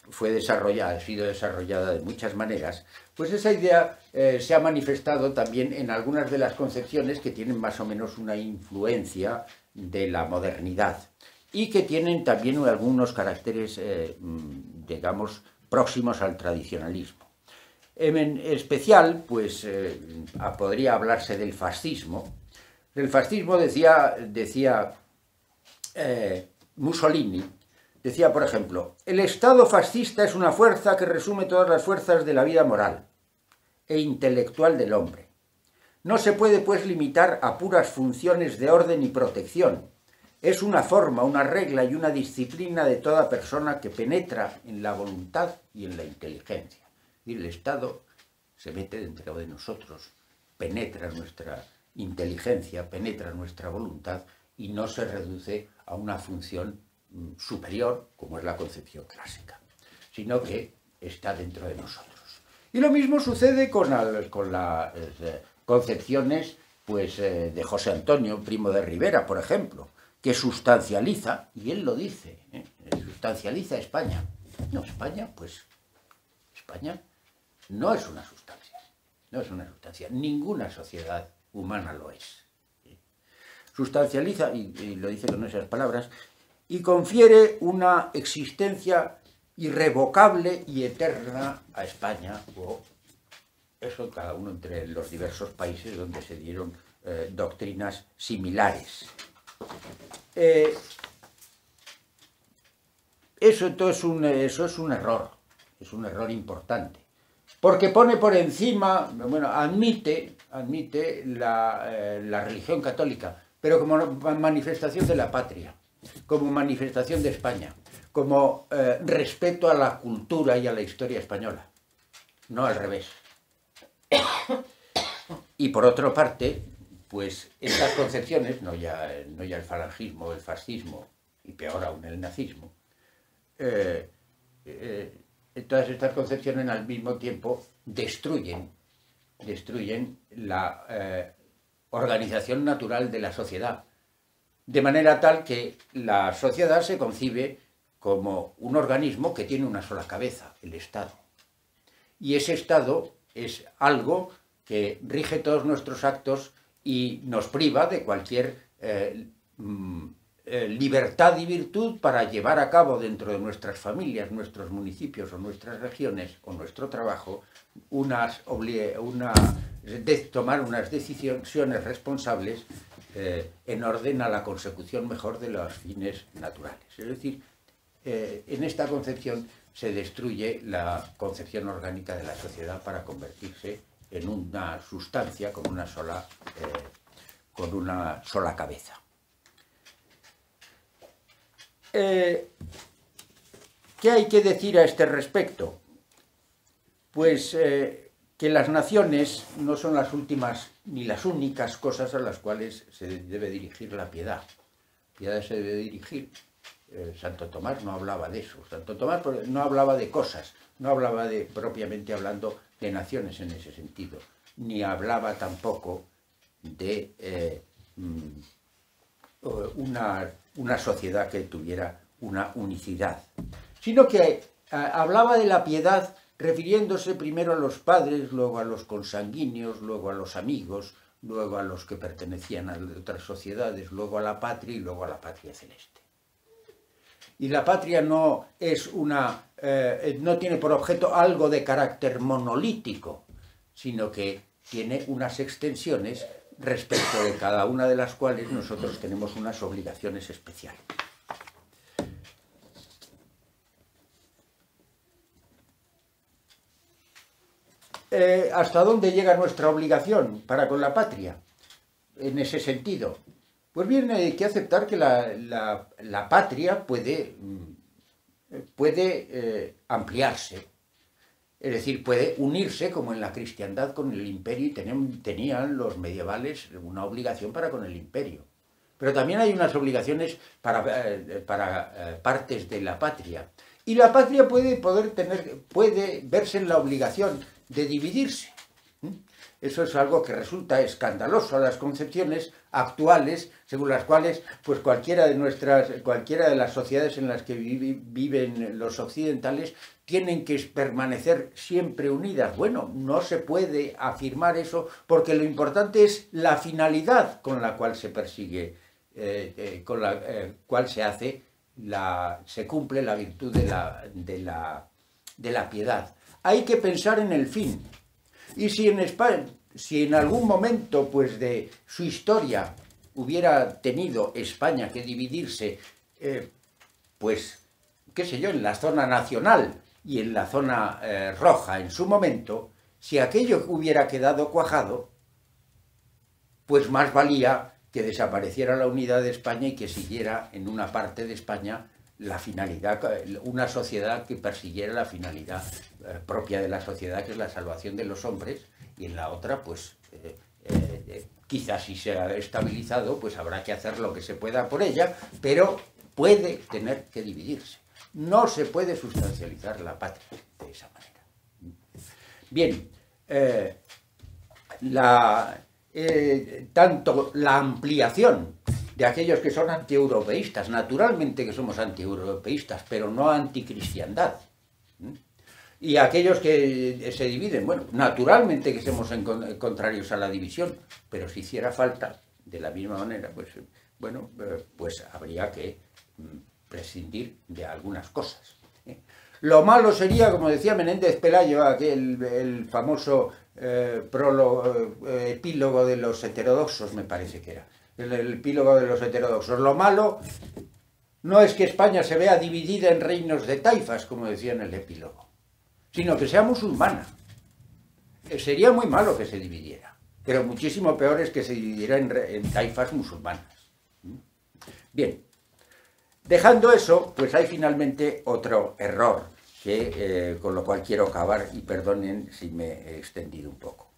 fue desarrollada, ha sido desarrollada de muchas maneras, pues esa idea se ha manifestado también en algunas de las concepciones que tienen más o menos una influencia de la modernidad y que tienen también algunos caracteres, digamos, próximos al tradicionalismo. En especial, pues, podría hablarse del fascismo. El fascismo decía Mussolini, decía, por ejemplo, el Estado fascista es una fuerza que resume todas las fuerzas de la vida moral e intelectual del hombre. No se puede, pues, limitar a puras funciones de orden y protección. Es una forma, una regla y una disciplina de toda persona que penetra en la voluntad y en la inteligencia. Y el Estado se mete dentro de nosotros, penetra nuestra inteligencia, penetra nuestra voluntad y no se reduce a una función superior, como es la concepción clásica, sino que está dentro de nosotros. Y lo mismo sucede con las concepciones pues, de José Antonio Primo de Rivera, por ejemplo, que sustancializa, y él lo dice, sustancializa España. No, España, pues, España no es una sustancia, no es una sustancia, ninguna sociedad humana lo es. Sustancializa, y lo dice con esas palabras, y confiere una existencia irrevocable y eterna a España, o eso cada uno entre los diversos países donde se dieron doctrinas similares. Eso es un error importante, porque pone por encima, bueno, admite admite la religión católica, pero como manifestación de la patria, como manifestación de España, como respeto a la cultura y a la historia española, no al revés. Y por otra parte, pues estas concepciones, no ya el falangismo, el fascismo, y peor aún el nazismo, todas estas concepciones al mismo tiempo destruyen la organización natural de la sociedad, de manera tal que la sociedad se concibe como un organismo que tiene una sola cabeza, el Estado. Y ese Estado es algo que rige todos nuestros actos y nos priva de cualquier libertad y virtud para llevar a cabo dentro de nuestras familias, nuestros municipios o nuestras regiones o nuestro trabajo tomar unas decisiones responsables en orden a la consecución mejor de los fines naturales. Es decir, en esta concepción se destruye la concepción orgánica de la sociedad para convertirse en una sustancia con una sola cabeza. ¿Qué hay que decir a este respecto? Pues que las naciones no son las últimas ni las únicas cosas a las cuales se debe dirigir la piedad. La piedad se debe dirigir. Santo Tomás no hablaba de eso. Santo Tomás no hablaba de cosas, no hablaba propiamente hablando de naciones en ese sentido, ni hablaba tampoco de una sociedad que tuviera una unicidad, sino que hablaba de la piedad refiriéndose primero a los padres, luego a los consanguíneos, luego a los amigos, luego a los que pertenecían a otras sociedades, luego a la patria y luego a la patria celeste. Y la patria no tiene por objeto algo de carácter monolítico, sino que tiene unas extensiones respecto de cada una de las cuales nosotros tenemos unas obligaciones especiales. ¿Hasta dónde llega nuestra obligación para con la patria? En ese sentido. Pues bien, hay que aceptar que la patria puede ampliarse, es decir, puede unirse como en la cristiandad con el imperio, y tenían los medievales una obligación para con el imperio. Pero también hay unas obligaciones para partes de la patria. Y la patria puede verse en la obligación de dividirse. Eso es algo que resulta escandaloso a las concepciones actuales, según las cuales pues cualquiera de las sociedades en las que viven los occidentales tienen que permanecer siempre unidas. Bueno, no se puede afirmar eso, porque lo importante es la finalidad con la cual se persigue, con la cual se cumple la virtud de la piedad. Hay que pensar en el fin. Y si en algún momento pues, de su historia hubiera tenido España que dividirse, pues, qué sé yo, en la zona nacional y en la zona roja en su momento, si aquello hubiera quedado cuajado, pues más valía que desapareciera la unidad de España y que siguiera en una parte de España la finalidad, una sociedad que persiguiera la finalidad propia de la sociedad, que es la salvación de los hombres, y en la otra, pues, quizás si se ha estabilizado, pues habrá que hacer lo que se pueda por ella, pero puede tener que dividirse. No se puede sustancializar la patria de esa manera. Bien, tanto la ampliación de aquellos que son antieuropeístas, naturalmente que somos antieuropeístas, pero no anticristiandad, y aquellos que se dividen, bueno, naturalmente que somos contrarios a la división, pero si hiciera falta, de la misma manera, pues, bueno, pues habría que prescindir de algunas cosas. Lo malo sería, como decía Menéndez Pelayo, el famoso epílogo de los heterodoxos, me parece que era, el epílogo de los heterodoxos. Lo malo no es que España se vea dividida en reinos de taifas, como decía en el epílogo, sino que sea musulmana. Sería muy malo que se dividiera. pero muchísimo peor es que se dividiera en taifas musulmanas. Bien, dejando eso, pues hay finalmente otro error, con lo cual quiero acabar, y perdonen si me he extendido un poco.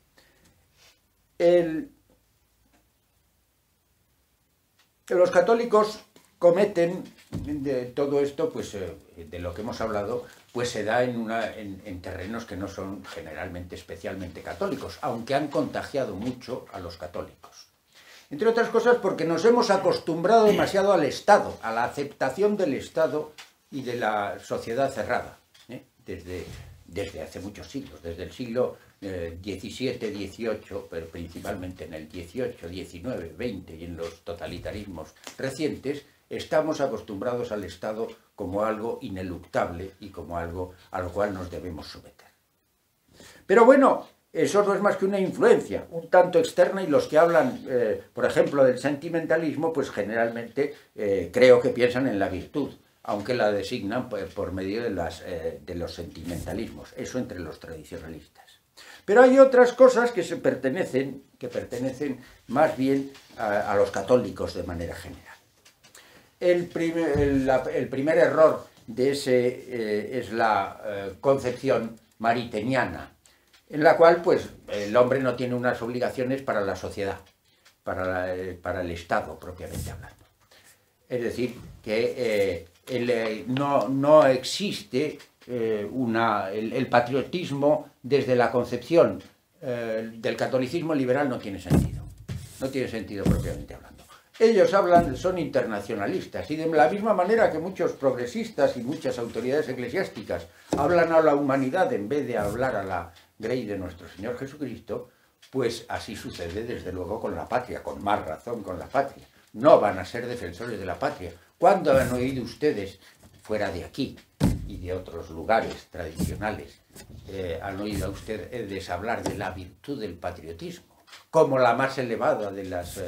Los católicos cometen de todo esto, pues de lo que hemos hablado, pues se da en terrenos que no son generalmente especialmente católicos, aunque han contagiado mucho a los católicos. Entre otras cosas porque nos hemos acostumbrado demasiado al Estado, a la aceptación del Estado y de la sociedad cerrada, desde hace muchos siglos, desde el siglo XVII, XVIII, pero principalmente en el XVIII, XIX, XX y en los totalitarismos recientes, estamos acostumbrados al Estado como algo ineluctable y como algo a lo cual nos debemos someter. Pero bueno, eso no es más que una influencia, un tanto externa, y los que hablan, por ejemplo, del sentimentalismo, pues generalmente creo que piensan en la virtud, aunque la designan por medio de los sentimentalismos, eso entre los tradicionalistas. Pero hay otras cosas que pertenecen más bien a los católicos de manera general. El primer error de ese es la concepción mariteniana, en la cual pues, el hombre no tiene unas obligaciones para la sociedad, para el Estado propiamente hablando. Es decir, que no existe el patriotismo desde la concepción del catolicismo liberal, no tiene sentido propiamente hablando. Ellos son internacionalistas, y de la misma manera que muchos progresistas y muchas autoridades eclesiásticas hablan a la humanidad en vez de hablar a la grey de nuestro Señor Jesucristo, pues así sucede desde luego con la patria, con más razón con la patria. No van a ser defensores de la patria. ¿Cuándo han oído ustedes, fuera de aquí y de otros lugares tradicionales, han oído a ustedes hablar de la virtud del patriotismo como la más elevada de las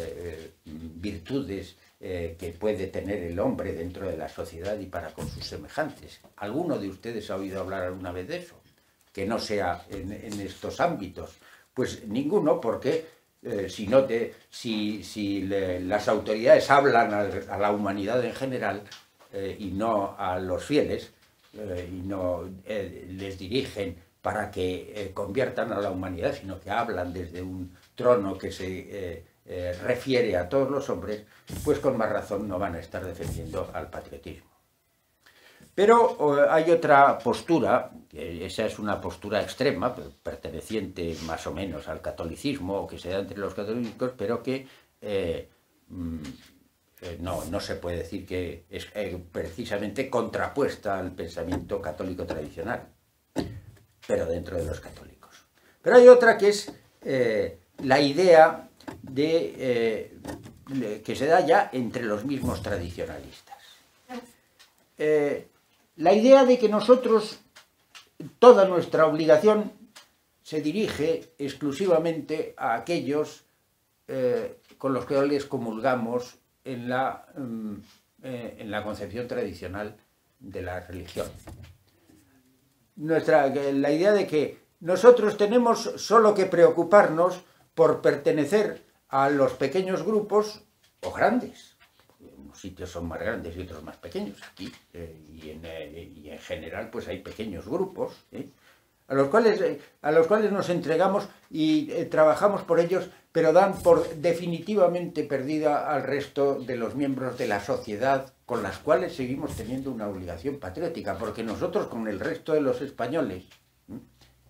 virtudes que puede tener el hombre dentro de la sociedad y para con sus semejantes? ¿Alguno de ustedes ha oído hablar alguna vez de eso? Que no sea en estos ámbitos. Pues ninguno, porque si las autoridades hablan a la humanidad en general y no a los fieles, y no les dirigen para que conviertan a la humanidad, sino que hablan desde un trono que se refiere a todos los hombres, pues con más razón no van a estar defendiendo al patriotismo. Pero hay otra postura, que esa es una postura extrema, perteneciente más o menos al catolicismo, o que se da entre los católicos, pero que no se puede decir que es precisamente contrapuesta al pensamiento católico tradicional, pero dentro de los católicos. Pero hay otra que es la idea que se da ya entre los mismos tradicionalistas. La idea de que nosotros, toda nuestra obligación se dirige exclusivamente a aquellos con los que les comulgamos en la concepción tradicional de la religión. La idea de que nosotros tenemos solo que preocuparnos por pertenecer a los pequeños grupos o grandes. Unos sitios son más grandes y otros más pequeños. Aquí y en general pues hay pequeños grupos, a los cuales nos entregamos y trabajamos por ellos, pero dan por definitivamente perdida al resto de los miembros de la sociedad con las cuales seguimos teniendo una obligación patriótica, porque nosotros con el resto de los españoles,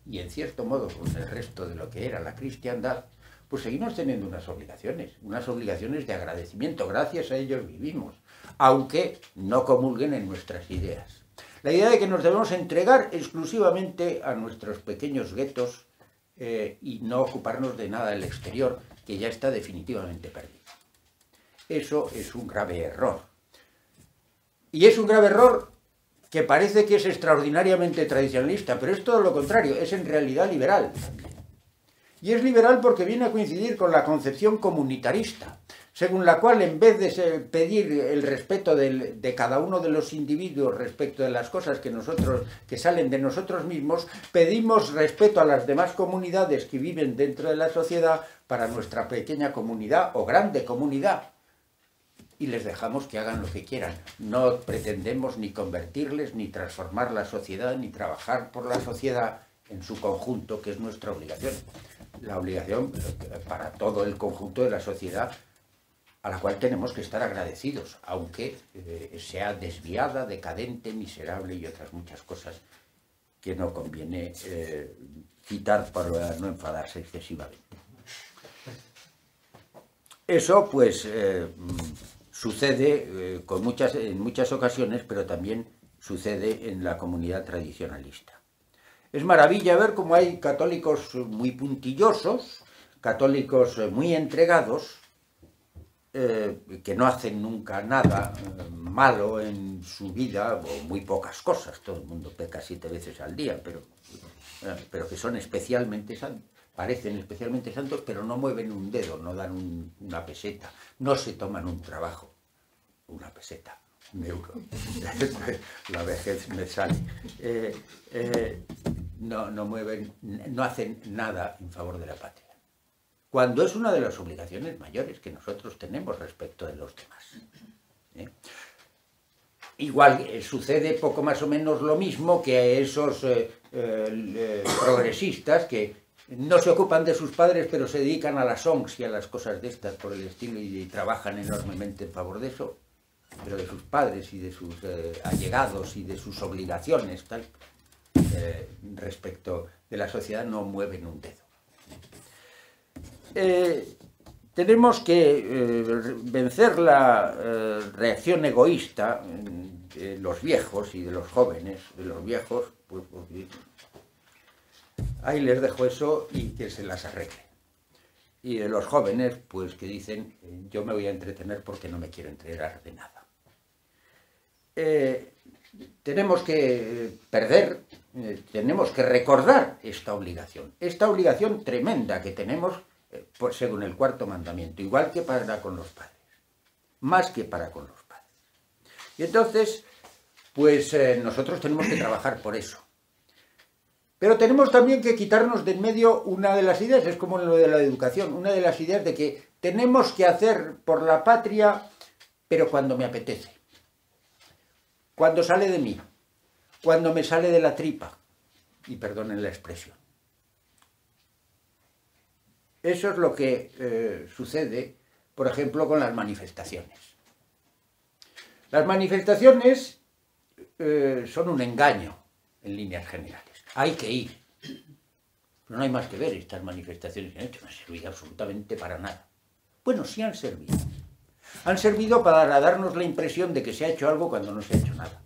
y en cierto modo con el resto de lo que era la cristiandad, pues seguimos teniendo unas obligaciones de agradecimiento. Gracias a ellos vivimos, aunque no comulguen en nuestras ideas. La idea de que nos debemos entregar exclusivamente a nuestros pequeños guetos y no ocuparnos de nada del exterior, que ya está definitivamente perdido. Eso es un grave error. Y es un grave error que parece que es extraordinariamente tradicionalista, pero es todo lo contrario, es en realidad liberal también. Y es liberal porque viene a coincidir con la concepción comunitarista. según la cual en vez de pedir el respeto de cada uno de los individuos respecto de las cosas que salen de nosotros mismos, pedimos respeto a las demás comunidades que viven dentro de la sociedad para nuestra pequeña comunidad o grande comunidad. Y les dejamos que hagan lo que quieran. No pretendemos ni convertirles, ni transformar la sociedad, ni trabajar por la sociedad en su conjunto, que es nuestra obligación. La obligación para todo el conjunto de la sociedad, a la cual tenemos que estar agradecidos, aunque sea desviada, decadente, miserable y otras muchas cosas que no conviene citar para no enfadarse excesivamente. Eso, pues, sucede en muchas ocasiones, pero también sucede en la comunidad tradicionalista. Es maravilla ver cómo hay católicos muy puntillosos, católicos muy entregados, que no hacen nunca nada malo en su vida, o muy pocas cosas, todo el mundo peca 7 veces al día, pero que son especialmente santos, parecen especialmente santos, pero no mueven un dedo, no dan una peseta, no se toman un trabajo, una peseta, un euro, la vejez me sale, no hacen nada en favor de la patria, cuando es una de las obligaciones mayores que nosotros tenemos respecto de los demás. Igual sucede poco más o menos lo mismo que a esos progresistas que no se ocupan de sus padres, pero se dedican a las ONGs y a las cosas de estas por el estilo y trabajan enormemente en favor de eso, pero de sus padres y de sus allegados y de sus obligaciones tal, respecto de la sociedad no mueven un dedo. Tenemos que vencer la reacción egoísta de los viejos y de los jóvenes. De los viejos, pues ahí les dejo eso y que se las arregle. Y de los jóvenes, pues que dicen, yo me voy a entretener porque no me quiero enterar de nada. Tenemos que tenemos que recordar esta obligación tremenda que tenemos según el 4.º mandamiento, igual que para con los padres, más que para con los padres. Y entonces, pues nosotros tenemos que trabajar por eso. Pero tenemos también que quitarnos de en medio una de las ideas, es como lo de la educación, una de las ideas de que tenemos que hacer por la patria, pero cuando me apetece, cuando sale de mí, cuando me sale de la tripa, y perdonen la expresión. Eso es lo que sucede, por ejemplo, con las manifestaciones. Las manifestaciones son un engaño en líneas generales. Hay que ir. Pero no hay más que ver estas manifestaciones que han hecho. No han servido absolutamente para nada. Bueno, sí han servido. Han servido para darnos la impresión de que se ha hecho algo cuando no se ha hecho nada.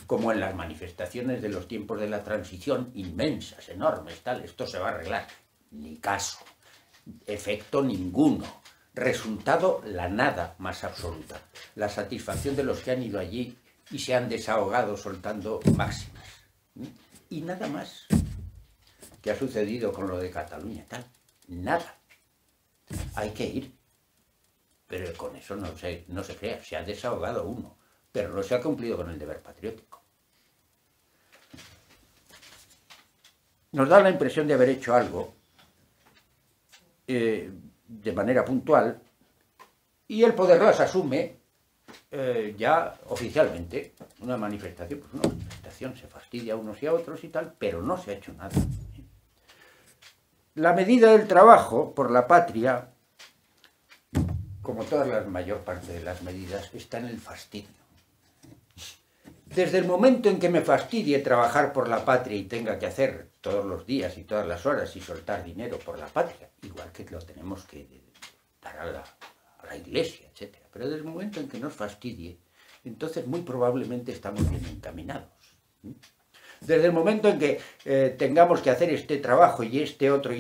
Como en las manifestaciones de los tiempos de la transición, inmensas, enormes, tal, esto se va a arreglar. Ni caso. Efecto ninguno. Resultado, la nada más absoluta. La satisfacción de los que han ido allí y se han desahogado soltando máximas. Y nada más. ¿Qué ha sucedido con lo de Cataluña? Tal. Nada. Hay que ir. Pero con eso no se crea. Se ha desahogado uno. Pero no se ha cumplido con el deber patriótico. Nos da la impresión de haber hecho algo de manera puntual y el poder las asume ya oficialmente. Una manifestación, pues una manifestación se fastidia a unos y a otros y tal, pero no se ha hecho nada. La medida del trabajo por la patria, como toda la mayor parte de las medidas, está en el fastidio. Desde el momento en que me fastidie trabajar por la patria y tenga que hacer todos los días y todas las horas y soltar dinero por la patria, igual que lo tenemos que dar a la iglesia, etc. Pero desde el momento en que nos fastidie, entonces muy probablemente estamos bien encaminados. Desde el momento en que tengamos que hacer este trabajo y este otro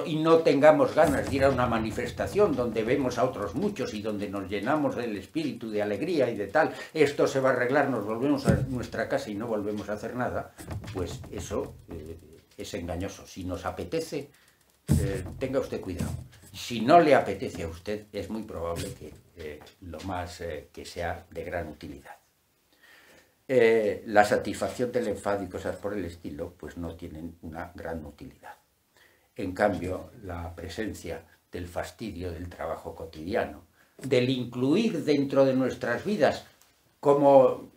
y no tengamos ganas de ir a una manifestación donde vemos a otros muchos y donde nos llenamos del espíritu de alegría y de tal, esto se va a arreglar, nos volvemos a nuestra casa y no volvemos a hacer nada, pues eso es engañoso. Si nos apetece, tenga usted cuidado. Si no le apetece a usted, es muy probable que que sea de gran utilidad. La satisfacción del enfado y cosas por el estilo, pues no tienen una gran utilidad. En cambio, la presencia del fastidio del trabajo cotidiano, del incluir dentro de nuestras vidas como